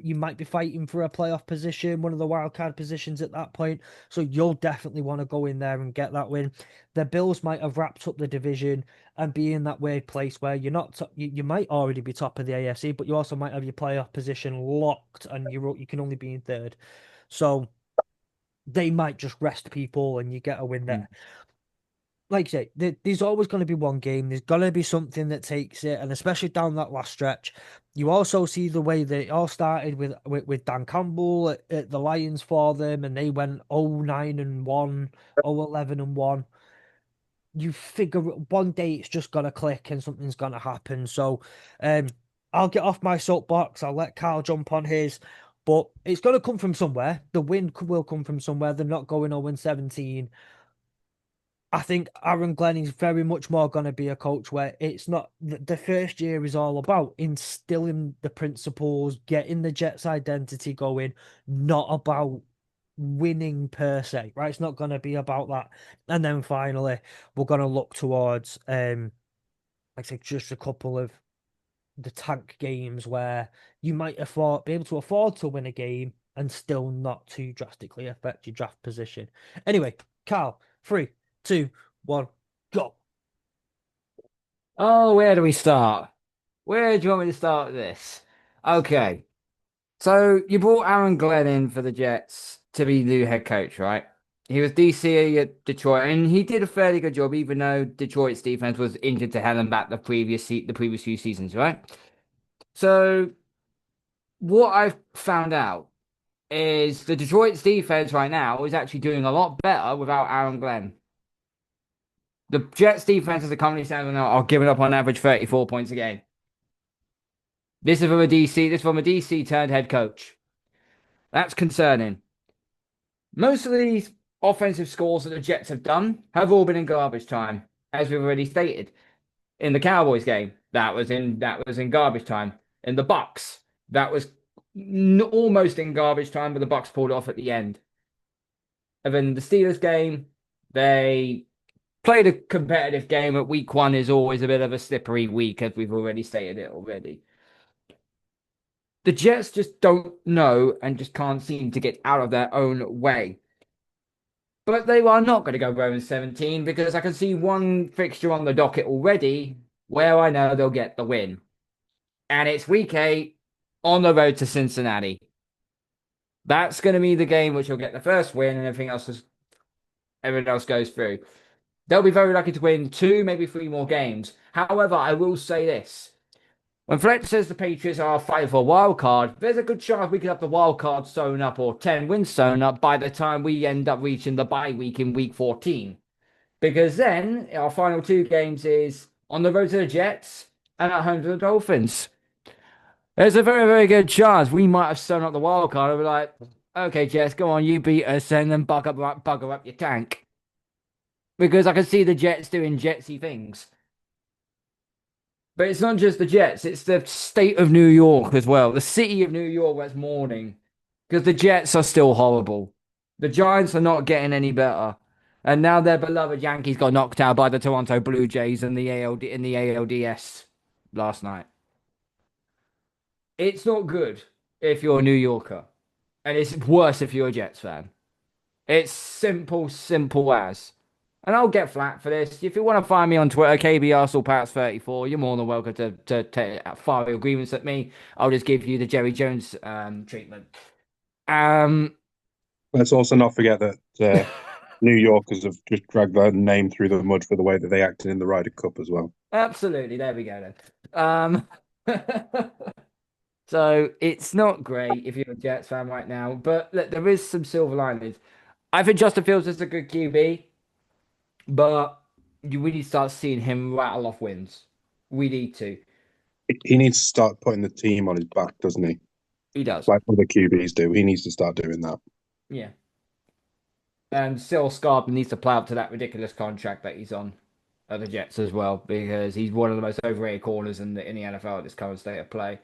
you might be fighting for a playoff position, one of the wild card positions at that point. So you'll definitely want to go in there and get that win. The Bills might have wrapped up the division and be in that weird place where you're not. You might already be top of the AFC, but you also might have your playoff position locked, and you can only be in 3rd. So they might just rest people, and you get a win there. Like you say, there's always going to be one game. There's going to be something that takes it, and especially down that last stretch. You also see the way that it all started with Dan Campbell at the Lions for them, and they went 0-9-1, 0-11-1. You figure one day it's just going to click and something's going to happen. So I'll get off my soapbox. I'll let Carl jump on his. But it's going to come from somewhere. The win will come from somewhere. They're not going 0-17. I think Aaron Glenn is very much more going to be a coach where it's not the first year is all about instilling the principles, getting the Jets identity going, not about winning per se, right? It's not going to be about that. And then finally, we're going to look towards, like I say, just a couple of the tank games where you might be able to afford to win a game and still not too drastically affect your draft position. Anyway, Carl, 3, 2, 1, go. Oh, where do we start? Where do you want me to start this? Okay. So you brought Aaron Glenn in for the Jets to be new head coach, right? He was DC at Detroit, and he did a fairly good job, even though Detroit's defense was injured to hell and back the previous few seasons, right? So what I've found out is the Detroit's defense right now is actually doing a lot better without Aaron Glenn. The Jets defense as a company stands now are giving up on average 34 points a game. This is from a DC. This is from a DC turned head coach. That's concerning. Most of these offensive scores that the Jets have done have all been in garbage time, as we've already stated. In the Cowboys game, that was in garbage time. In the Bucks, that was almost in garbage time, but the Bucks pulled it off at the end. And then the Steelers game, they played a competitive game. At week one is always a bit of a slippery week, as we've already stated it already. The Jets just don't know and just can't seem to get out of their own way. But they are not going to go 0-17 because I can see one fixture on the docket already where I know they'll get the win. And it's week 8 on the road to Cincinnati. That's going to be the game which will get the first win and everything else goes through. They'll be very lucky to win 2, maybe 3 more games. However, I will say this. When Fletcher says the Patriots are fighting for a wild card, there's a good chance we could have the wild card sewn up or 10 wins sewn up by the time we end up reaching the bye week in week 14. Because then our final 2 games is on the road to the Jets and at home to the Dolphins. There's a very, very good chance we might have sewn up the wild card and be like, okay, Jets, go on, you beat us and then bugger up your tank. Because I can see the Jets doing Jetsy things. But it's not just the Jets, it's the state of New York as well. The city of New York that's mourning. Because the Jets are still horrible. The Giants are not getting any better. And now their beloved Yankees got knocked out by the Toronto Blue Jays in the ALDS last night. It's not good if you're a New Yorker. And it's worse if you're a Jets fan. It's simple as. And I'll get flack for this. If you want to find me on Twitter, KBArsenalPats34, you're more than welcome to fire your grievance at me. I'll just give you the Jerry Jones treatment. Let's also not forget that New Yorkers have just dragged their name through the mud for the way that they acted in the Ryder Cup as well. Absolutely. There we go then. So it's not great if you're a Jets fan right now, but look, there is some silver linings. I think Justin Fields is a good QB. But you really start seeing him rattle off wins. We need to. He needs to start putting the team on his back, doesn't he? He does. Like other QBs do. He needs to start doing that. Yeah. And Cyril Scarp needs to play up to that ridiculous contract that he's on at the Jets as well, because he's one of the most overrated corners in the NFL at this current state of play.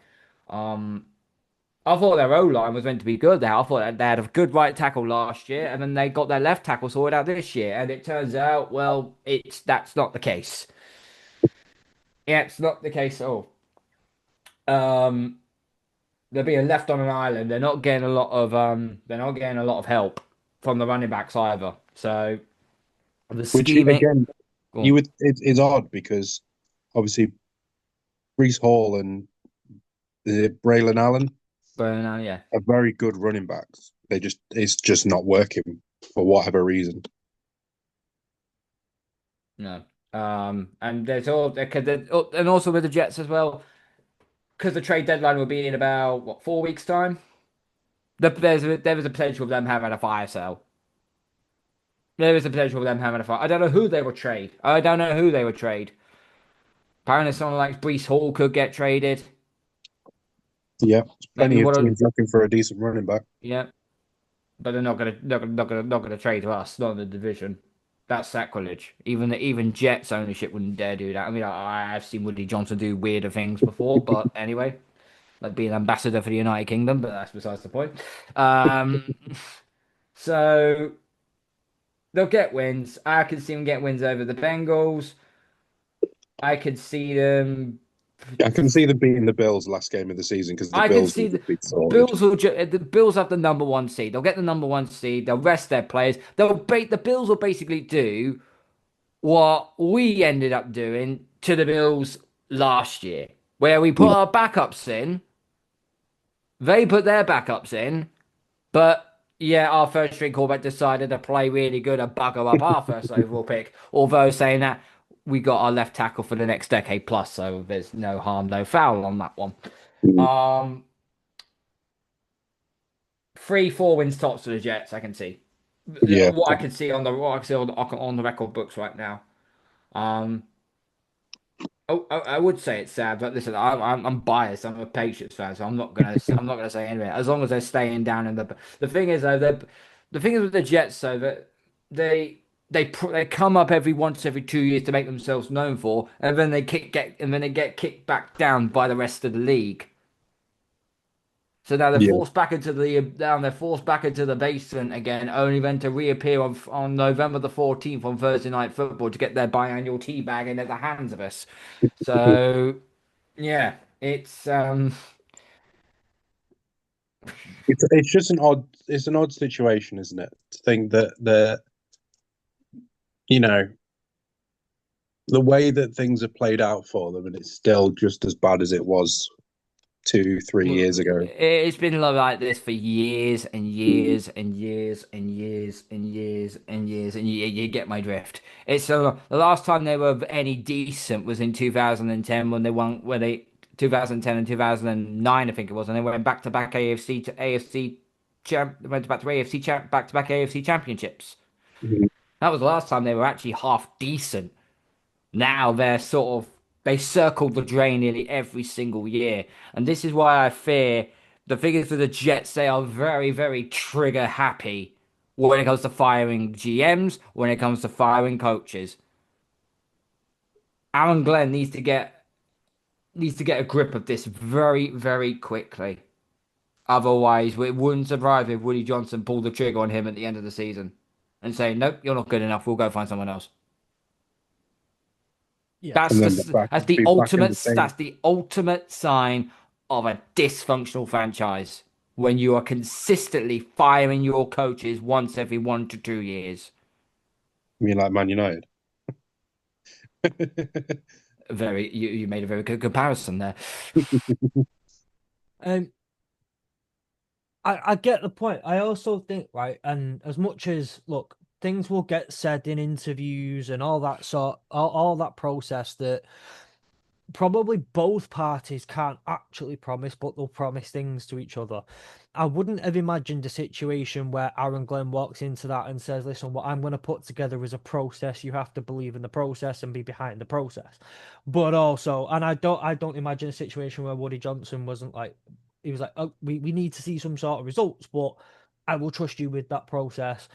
I thought their O-line was meant to be good there. I thought they had a good right tackle last year, and then they got their left tackle sorted out this year. And it turns out, well, that's not the case. Yeah, it's not the case at all. They're being left on an island. They're not getting a lot of help from the running backs either. So the scheming again, it's odd because obviously Breece Hall and Braylon Allen. Yeah, are very good running backs. It's just not working for whatever reason. No. And there's and also with the Jets as well, because the trade deadline will be in about 4 weeks' time. There was a potential of them having a fire sale. There is a potential of them having a fire. I don't know who they would trade. Apparently, someone like Breece Hall could get traded. Yeah, plenty of teams looking for a decent running back. Yeah, but they're not gonna trade to us, not in the division. That's sacrilege. Even Jets ownership wouldn't dare do that. I mean, I've seen Woody Johnson do weirder things before, but anyway, like being ambassador for the United Kingdom. But that's besides the point. So they'll get wins. I can see them get wins over the Bengals. I could see them. I can see them beating the Bills last game of the season because the I can Bills see will the just be sorted. Bills the Bills have the number one seed. They'll get the number one seed. They'll rest their players. The Bills will basically do what we ended up doing to the Bills last year, where we put Yeah, our backups in. They put their backups in, but yeah, our first string quarterback decided to play really good and bugger up our first overall pick. Although saying that we got our left tackle for the next decade plus, so there's no harm, no foul on that one. mm, Um, 3, 4 wins tops for the Jets. I can see yeah, what I can see on the on the record books right now. Um, Oh, I would say it's sad, but listen, I'm biased. I'm a Patriots fan, so I'm not gonna say anything. As long as they're staying down in the thing is though, the thing is with the Jets though that they come up every 2 years to make themselves known for, and then they get kicked back down by the rest of the league. So now they're yeah. forced back into the down. They're forced back into the basement again, only then to reappear on November the 14th on Thursday Night Football to get their biannual teabagging at the hands of us. So yeah, It's just an odd situation, isn't it? To think that you know the way that things have played out for them, and it's still just as bad as it was 2, 3 years ago. it's been like this for years and years and years and years and years and years, and you get my drift. It's the last time they were any decent was in 2010 when they won, where they 2010 and 2009, I think it was, and they went back to back AFC to AFC champ, went back to AFC champ, back to back AFC championships. Mhm. That was the last time they were actually half decent. Now they're sort of they circle the drain nearly every single year, and this is why I fear the figures for the Jets. They are very, very trigger happy when it comes to firing GMs, when it comes to firing coaches. Aaron Glenn needs to get a grip of this very, very quickly. Otherwise, it wouldn't surprise if Woody Johnson pulled the trigger on him at the end of the season and say, "Nope, you're not good enough. We'll go find someone else." Yeah. That's And then the that's be back in the same. the ultimate sign of a dysfunctional franchise when you are consistently firing your coaches once every 1 to 2 years. I mean, like Man United. Very you made a very good comparison there. Um, I get the point. I also think, right, and as much as look, things will get said in interviews and all that process that probably both parties can't actually promise, but they'll promise things to each other. I wouldn't have imagined a situation where Aaron Glenn walks into that and says, "Listen, what I'm going to put together is a process. You have to believe in the process and be behind the process." But also, and I don't imagine a situation where Woody Johnson wasn't like, he was like, "Oh, we need to see some sort of results, but I will trust you with that process."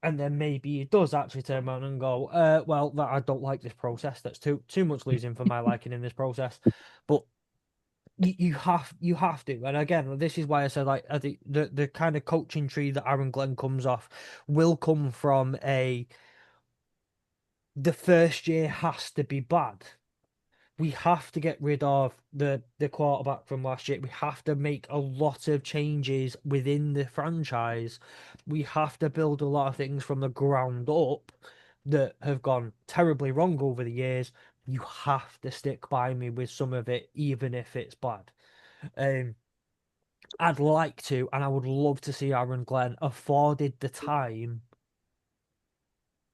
And then maybe he does actually turn around and go, well, that I don't like this process. That's too much losing for my liking in this process. But you have to. And again, this is why I said like I think the kind of coaching tree that Aaron Glenn comes off will come from the first year has to be bad. We have to get rid of the quarterback from last year. We have to make a lot of changes within the franchise. We have to build a lot of things from the ground up that have gone terribly wrong over the years. You have to stick by me with some of it, even if it's bad. Um, I'd like to, and I would love to see Aaron Glenn afforded the time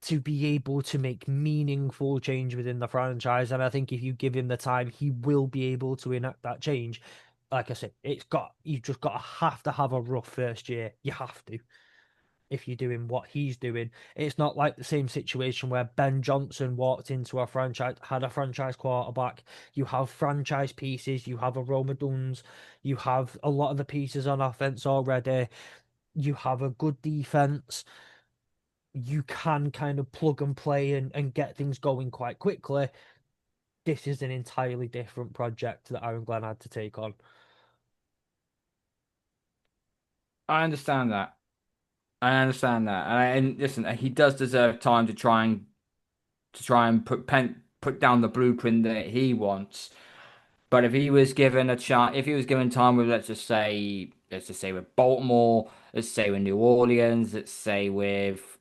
to be able to make meaningful change within the franchise. And I think if you give him the time, he will be able to enact that change. Like I said, you've just got to have a rough first year. You have to. If you're doing what he's doing, it's not like the same situation where Ben Johnson walked into a franchise, had a franchise quarterback. You have franchise pieces, you have a Roma Duns, you have a lot of the pieces on offense already, you have a good defense, you can kind of plug and play and get things going quite quickly. This is an entirely different project that Aaron Glenn had to take on. I understand that. I understand that, and listen, he does deserve time to try and put down the blueprint that he wants. But if he was given a chance, if he was given time with, let's just say with Baltimore, let's say with New Orleans, let's say with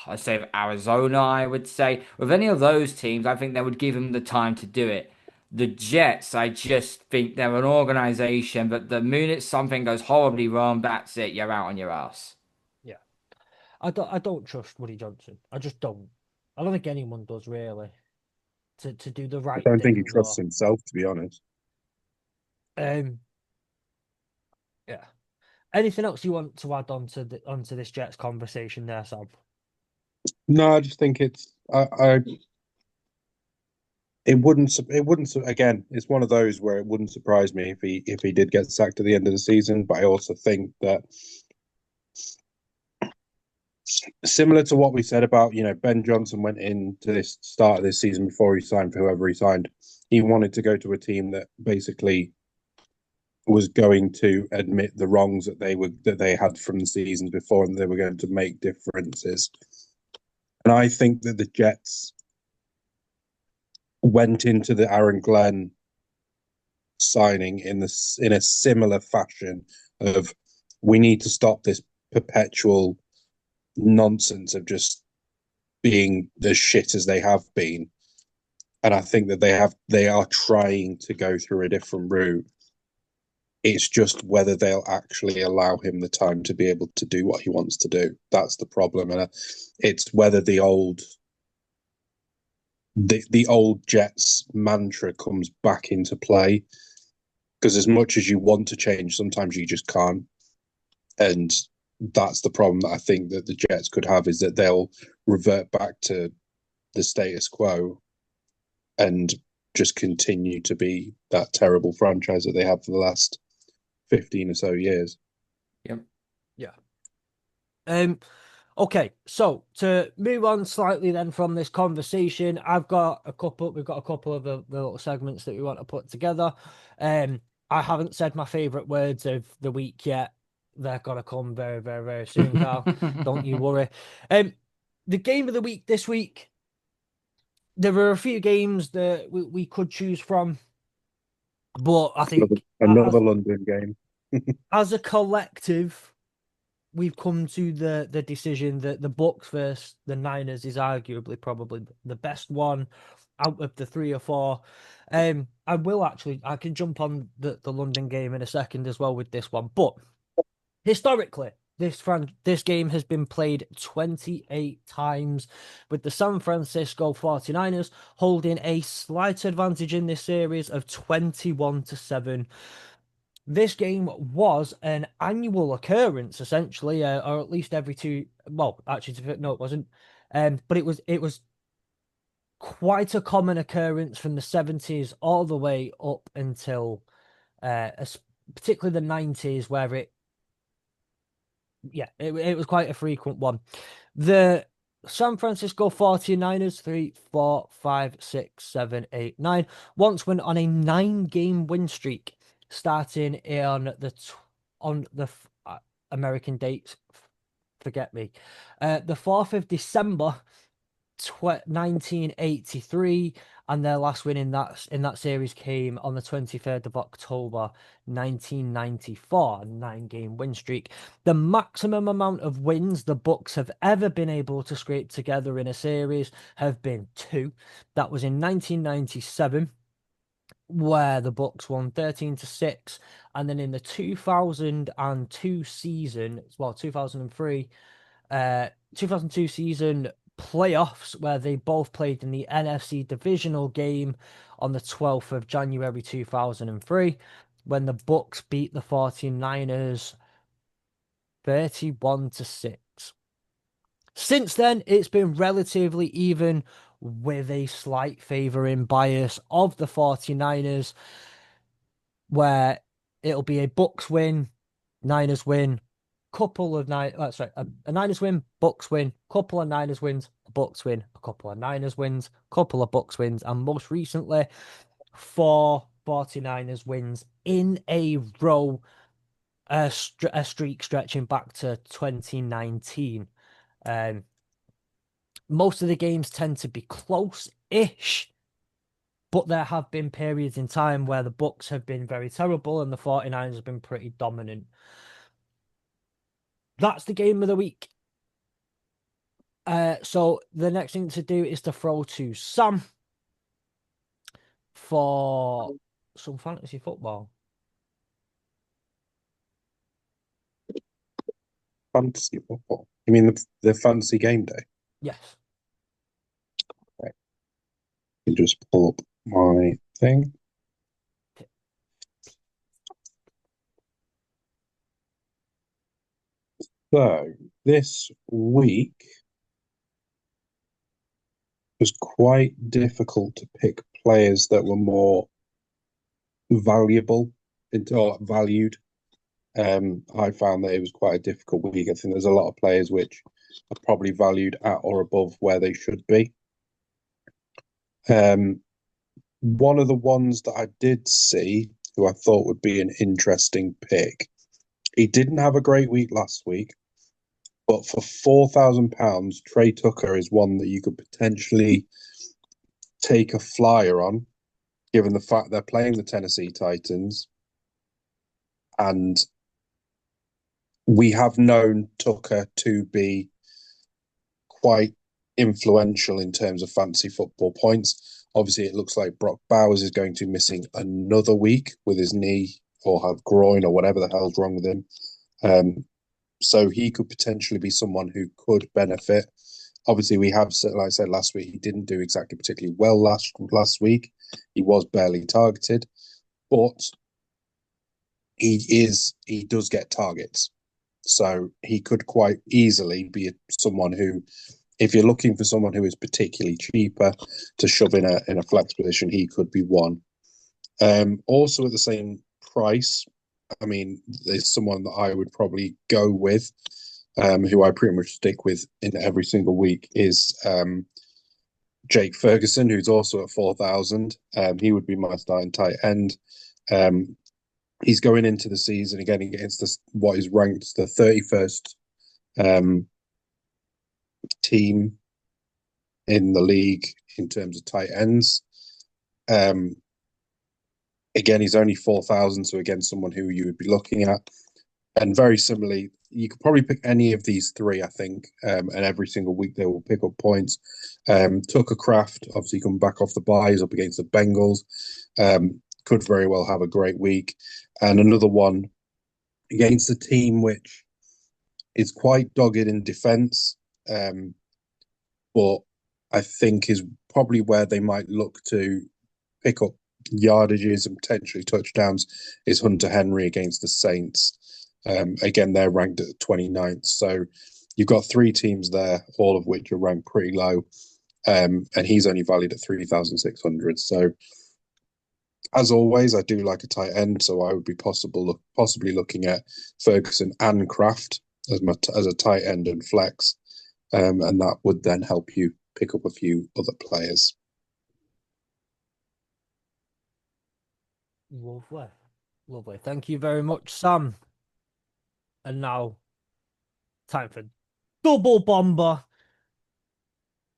Arizona, I would say with any of those teams, I think they would give him the time to do it. The Jets, I just think they're an organization, but the minute something goes horribly wrong, that's it. You're out on your ass. Yeah. I don't trust Woody Johnson. I just don't. I don't think anyone does really to do the I right don't think he things trusts or himself, to be honest. um yeah. Anything else you want to add onto this Jets conversation there, Sam? No, I just think it wouldn't again. It's one of those where it wouldn't surprise me if he did get sacked at the end of the season. But I also think that similar to what we said about Ben Johnson went into this start of this season before he signed for whoever he signed. He wanted to go to a team that basically was going to admit the wrongs that they had from the seasons before, and they were going to make differences. And I think that the Jets went into the Aaron Glenn signing in a similar fashion of we need to stop this perpetual nonsense of just being as shit as they have been. And I think that they are trying to go through a different route. It's just whether they'll actually allow him the time to be able to do what he wants to do. That's the problem, and it's whether the old Jets mantra comes back into play. Because as much as you want to change, sometimes you just can't, and that's the problem that I think that the Jets could have, is that they'll revert back to the status quo and just continue to be that terrible franchise that they have for the last 15 or so years. Yep. Yeah. Okay, so to move on slightly then from this conversation, we've got a couple of the little segments that we want to put together. I haven't said my favorite words of the week yet. They're gonna come very, very, very soon, Carl. Don't you worry. The game of the week this week, there were a few games that we could choose from, but I think Another London game. as a collective, we've come to the decision that the Bucks versus the Niners is arguably probably the best one out of the three or four. I can jump on the London game in a second as well with this one, but historically, this game has been played 28 times, with the San Francisco 49ers holding a slight advantage in this series of 21-7. This game was an annual occurrence, essentially, or at least every two. Well, actually, no, it wasn't. But it was quite a common occurrence from the 70s all the way up until, particularly the 90s, where it was quite a frequent one. The San Francisco 49ers, 3, 4, 5, 6, 7, 8, 9, once went on a 9-game win streak starting on the American dates. Forget me. The 4th of December 1983, and their last win in that series came on the 23rd of October 1994, a 9-game win streak. The maximum amount of wins the Bucks have ever been able to scrape together in a series have been 2. That was in 1997, where the Bucks won 13-6, and then in the 2002 season, well, 2002 season playoffs, where they both played in the NFC divisional game on the 12th of January 2003, when the Bucks beat the 49ers 31-6. Since then, it's been relatively even, with a slight favoring bias of the 49ers, where it'll be a Bucks win, Niners win, a Niners win, Bucks win, couple of Niners wins, a Bucks win, a couple of Niners wins, couple of Bucks wins, and most recently, 4 49ers wins in a row. a streak stretching back to 2019. Um, most of the games tend to be close-ish, but there have been periods in time where the Bucks have been very terrible and the 49ers have been pretty dominant. That's the game of the week. So the next thing to do is to throw to Sam for some fantasy football. Fantasy football. You mean the fantasy game day? Yes. Right. You just pull up my thing. So this week was quite difficult to pick players that were more valuable or valued. I found that it was quite a difficult week. I think there's a lot of players which are probably valued at or above where they should be. One of the ones that I did see, who I thought would be an interesting pick, he didn't have a great week last week, but for £4,000, Trey Tucker is one that you could potentially take a flyer on, given the fact they're playing the Tennessee Titans. And we have known Tucker to be quite influential in terms of fantasy football points. Obviously, it looks like Brock Bowers is going to be missing another week with his knee or have groin or whatever the hell's wrong with him. So he could potentially be someone who could benefit. Obviously, we have, like I said last week, he didn't do exactly particularly well last week. He was barely targeted, but he does get targets. So he could quite easily be someone who, if you're looking for someone who is particularly cheaper to shove in a flex position, he could be one. Also at the same price, I mean, there's someone that I would probably go with, who I pretty much stick with in every single week, is Jake Ferguson, who's also at 4,000. He would be my starting tight end. He's going into the season again against what is ranked the 31st team in the league in terms of tight ends. Again, he's only 4,000, so again, someone who you would be looking at. And very similarly, you could probably pick any of these three, I think, and every single week they will pick up points. Tucker Kraft, obviously coming back off the bye, he's up against the Bengals. Could very well have a great week. And another one against a team which is quite dogged in defence, but I think is probably where they might look to pick up yardages and potentially touchdowns, is Hunter Henry against the Saints. Again, they're ranked at 29th. So you've got three teams there, all of which are ranked pretty low. And he's only valued at 3,600. So as always, I do like a tight end. So I would be possibly looking at Ferguson and Kraft as a tight end and flex. And that would then help you pick up a few other players. Lovely. Lovely. Thank you very much, Sam. And now, time for double bomber.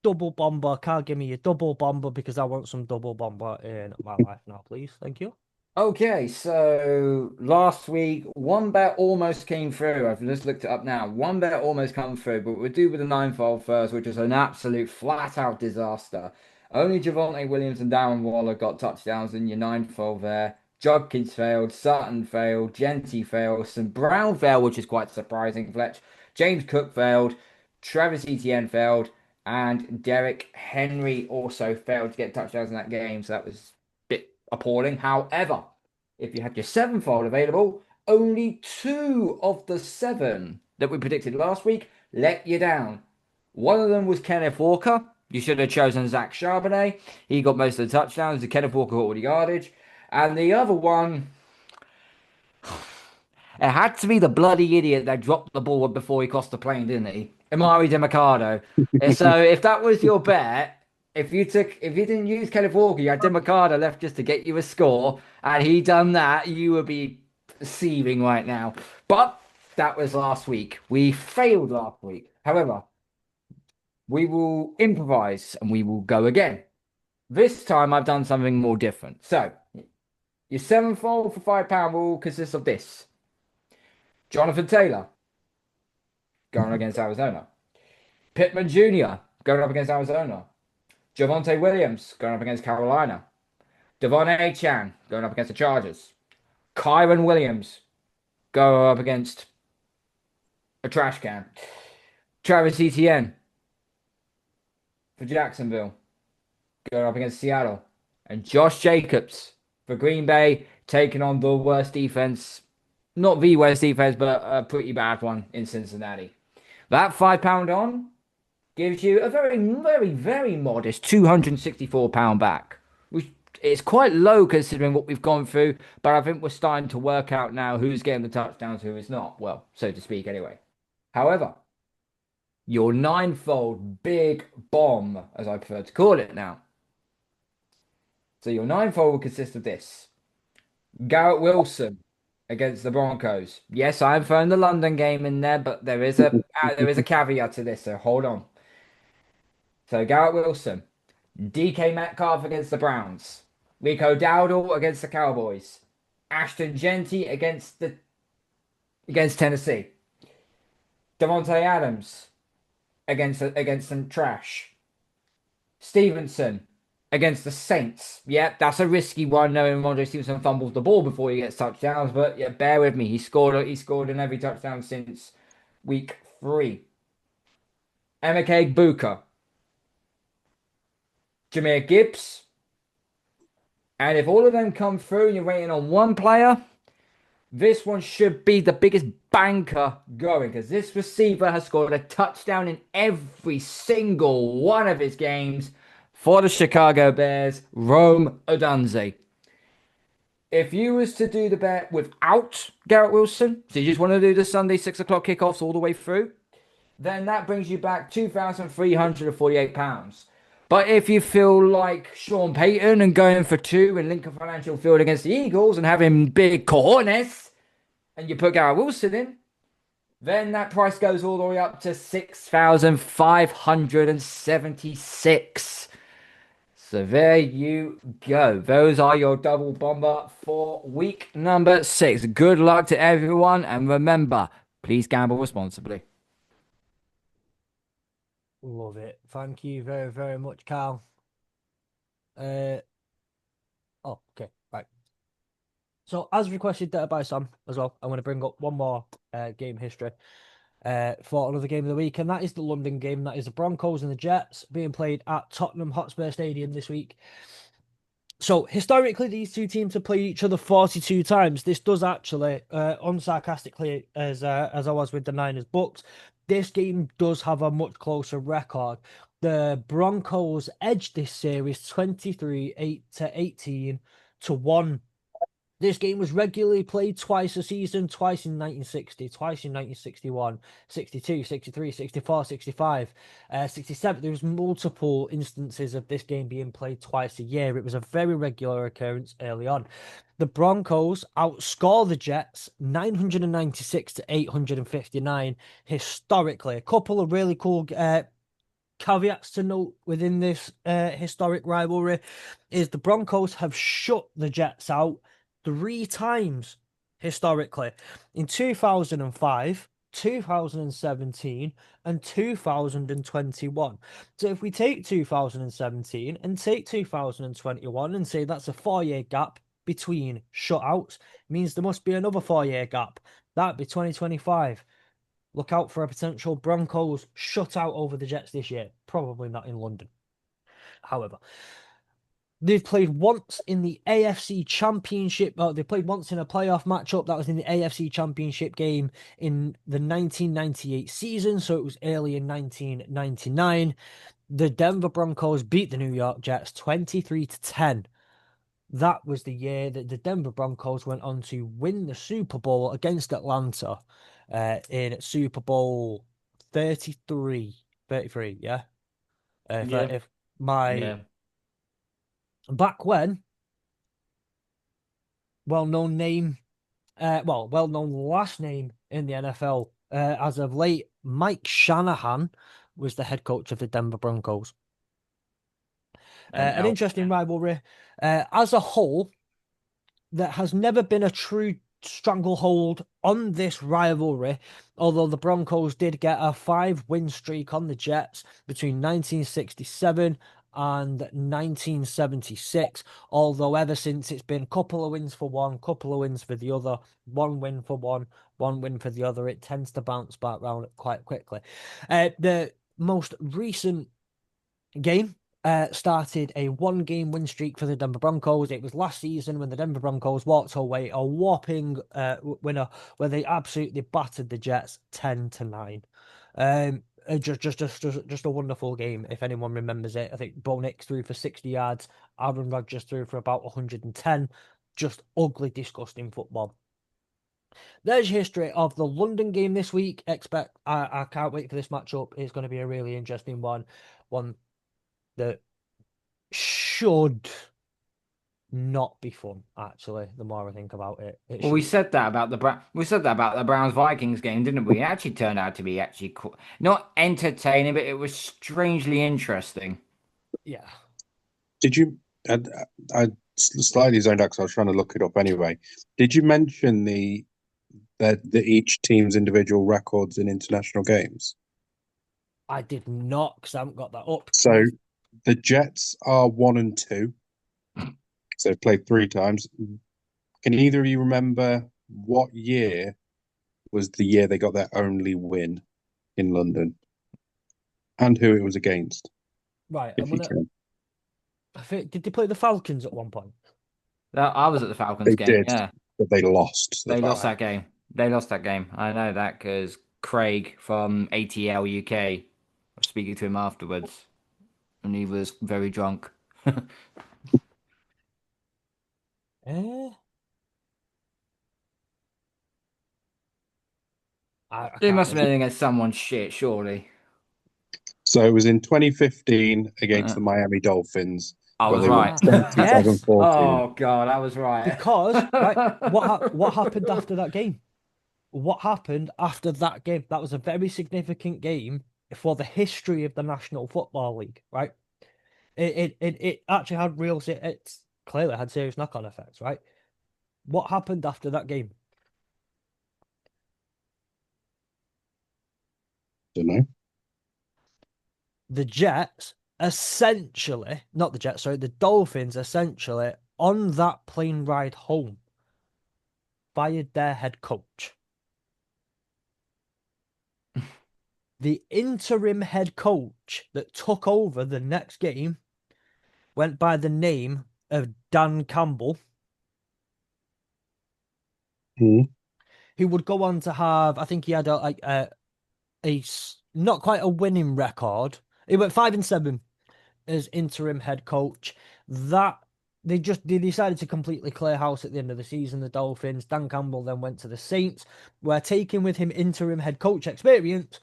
Double bomber. Can't give me a double bomber because I want some double bomber in my life now, please. Thank you. Okay, so last week, one bet almost came through. I've just looked it up now. One bet almost come through, but we'll do with the ninefold first, which was an absolute flat-out disaster. Only Javonte Williams and Darren Waller got touchdowns in your ninefold there. Judkins failed, Sutton failed, Genty failed, St. Brown failed, which is quite surprising, Fletch. James Cook failed, Travis Etienne failed, and Derek Henry also failed to get touchdowns in that game, so that was appalling. However, if you had your sevenfold available, only two of the seven that we predicted last week let you down. One of them was Kenneth Walker. You should have chosen Zach Charbonnet. He got most of the touchdowns. Kenneth Walker got all the yardage. And the other one, it had to be the bloody idiot that dropped the ball before he crossed the plane, didn't he? Amari DeMarcado. So if that was your bet, if you didn't use Kenneth Walker, you had DeMarcado left just to get you a score, and he done that, you would be seething right now. But that was last week. We failed last week. However, we will improvise and we will go again. This time I've done something more different. So, your sevenfold for £5 rule consists of this: Jonathan Taylor going against Arizona, Pittman Jr. going up against Arizona, Javonte Williams going up against Carolina, Devon Chan going up against the Chargers, Kyron Williams going up against a trash can, Travis Etienne for Jacksonville going up against Seattle, and Josh Jacobs for Green Bay taking on the worst defense, not the worst defense, but a pretty bad one in Cincinnati. That £5 on gives you a very, very, very modest £264 back, which is quite low considering what we've gone through. But I think we're starting to work out now who's getting the touchdowns, who is not. Well, so to speak, anyway. However, your ninefold big bomb, as I prefer to call it now. So your ninefold will consist of this: Garrett Wilson against the Broncos. Yes, I'm throwing the London game in there, but there is a caveat to this, so hold on. So Garrett Wilson, DK Metcalf against the Browns, Rico Dowdle against the Cowboys, Ashton Genty against Tennessee, Devontae Adams against some trash, Stevenson against the Saints. Yeah, that's a risky one, knowing Rondé Stevenson fumbles the ball before he gets touchdowns. But yeah, bear with me. He scored in every touchdown since week 3. Emeka Buka, Jahmyr Gibbs. And if all of them come through and you're waiting on one player, this one should be the biggest banker going, because this receiver has scored a touchdown in every single one of his games for the Chicago Bears, Rome Odunze. If you was to do the bet without Garrett Wilson, so you just want to do the Sunday 6 o'clock kickoffs all the way through, then that brings you back £2,348. But if you feel like Sean Payton and going for 2 in Lincoln Financial Field against the Eagles and having big cojones, and you put Garrett Wilson in, then that price goes all the way up to 6,576. So there you go. Those are your double bomber for week number 6. Good luck to everyone, and remember, please gamble responsibly. Love it. Thank you very, very much, Carl. Okay, right. So, as requested by Sam as well, I'm going to bring up one more game history for another game of the week, and that is the London game. That is the Broncos and the Jets being played at Tottenham Hotspur Stadium this week. So, historically, these two teams have played each other 42 times. This does actually, unsarcastically, as I was with the Niners Bucks, this game does have a much closer record. The Broncos edged this series 23-18 to 1. This game was regularly played twice a season, twice in 1960, twice in 1961, 62, 63, 64, 65, 67. There was multiple instances of this game being played twice a year. It was a very regular occurrence early on. The Broncos outscore the Jets 996 to 859 historically. A couple of really cool caveats to note within this historic rivalry is the Broncos have shut the Jets out 3 times historically in 2005, 2017, and 2021. So if we take 2017 and take 2021 and say that's a 4-year gap between shutouts, means there must be another 4-year gap. That'd be 2025. Look out for a potential Broncos shutout over the Jets this year. Probably not in London. However, they've played once in the AFC Championship. They played once in a playoff matchup. That was in the AFC Championship game in the 1998 season. So it was early in 1999. The Denver Broncos beat the New York Jets 23-10. That was the year that the Denver Broncos went on to win the Super Bowl against Atlanta in Super Bowl 33. Yeah. If my Yeah. back when, well-known name well-known last name in the NFL. As of late, Mike Shanahan was the head coach of the Denver Broncos. An interesting rivalry. As a whole, there has never been a true stranglehold on this rivalry, although the Broncos did get a 5-win streak on the Jets between 1967 and 1976. Although ever since it's been a couple of wins for one, couple of wins for the other, one win for one win for the other. It tends to bounce back around quite quickly. The most recent game started a 1-game win streak for the Denver Broncos. It was last season when the Denver Broncos walked away a whopping winner where they absolutely battered the Jets 10-9. Just a wonderful game. If anyone remembers it, I think Bo Nix threw for 60 yards. Aaron Rodgers threw for about 110. Just ugly, disgusting football. There's your history of the London game this week. I can't wait for this matchup. It's going to be a really interesting one that should not be fun. Actually, the more I think about it, Well, we said that about we said that about the Browns Vikings game, didn't we? It actually turned out to be actually cool. Not entertaining, but it was strangely interesting. Yeah. Did you? I slightly zoned out because I was trying to look it up anyway. Did you mention the each team's individual records in international games? I did not because I haven't got that up. So the Jets are 1-2. So they've played 3 times. Can either of you remember what year was the year they got their only win in London and who it was against? Right, If you can. I think, did they play the Falcons at one point? I was at the Falcons They game. did, Yeah, but they lost to the they lost Falcons. that game. They lost that game. I know that because Craig from ATL UK was speaking to him afterwards, and he was very drunk. Eh, I It can't must have remember. been against someone shit, surely. So it was in 2015 against Uh, the Miami Dolphins, I where was they won right. Ah, yes, 27-14. Oh God, I was right. because right, what happened after that game? What happened after that game? That was a very significant game for the history of the National Football League, right? It actually had it's clearly had serious knock-on effects, right? What happened after that game? Don't know. The Jets essentially, not the Jets, sorry, the Dolphins essentially on that plane ride home fired their head coach. The interim head coach that took over the next game went by the name of Dan Campbell. Hmm. He would go on to have, I think he had not quite a winning record. He went 5-7 as interim head coach. That they decided to completely clear house at the end of the season. The Dolphins. Dan Campbell then went to the Saints, where taking with him interim head coach experience,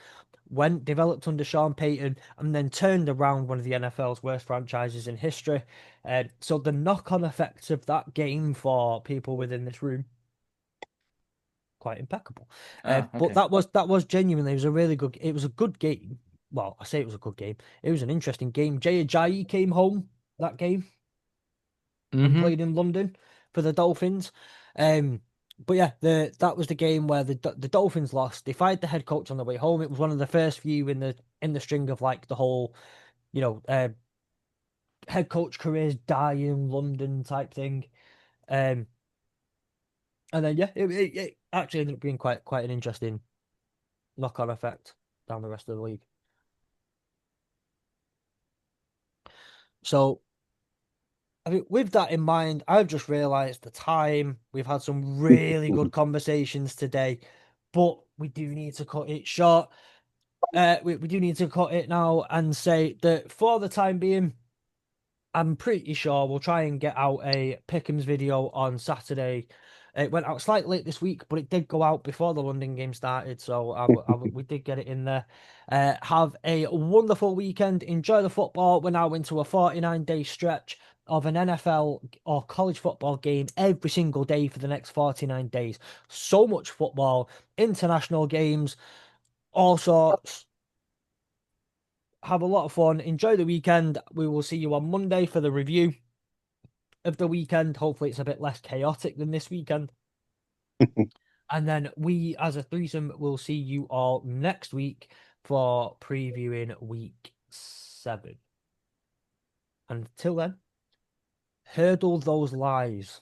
went developed under Sean Payton, and then turned around one of the NFL's worst franchises in history. So the knock-on effects of that game for people within this room quite impeccable. Oh, But okay. that was genuinely, it was a good game. Well, I say it was a good game. It was an interesting game. Jay Ajayi came home that game and Mm-hmm. played in London for the Dolphins. But yeah, that was the game where the Dolphins lost. They fired the head coach on the way home. It was one of the first few in the string of like the whole, you know, head coach careers die in London type thing. Um, and then yeah, it actually ended up being quite an interesting knock-on effect down the rest of the league. So, I mean, with that in mind, I've just realised the time. We've had some really good conversations today, but we do need to cut it short. We do need to cut it now and say that for the time being, I'm pretty sure we'll try and get out a Pick'ems video on Saturday. It went out slightly late this week, but it did go out before the London game started, so we did get it in there. Have a wonderful weekend. Enjoy the football. We're now into a 49-day stretch of an NFL or college football game every single day for the next 49 days. So much football, international games, all sorts. Have a lot of fun. Enjoy the weekend. We will see you on Monday for the review of the weekend. Hopefully, it's a bit less chaotic than this weekend. And then we, as a threesome, will see you all next week for previewing week 7. Until then, hurdle those lies.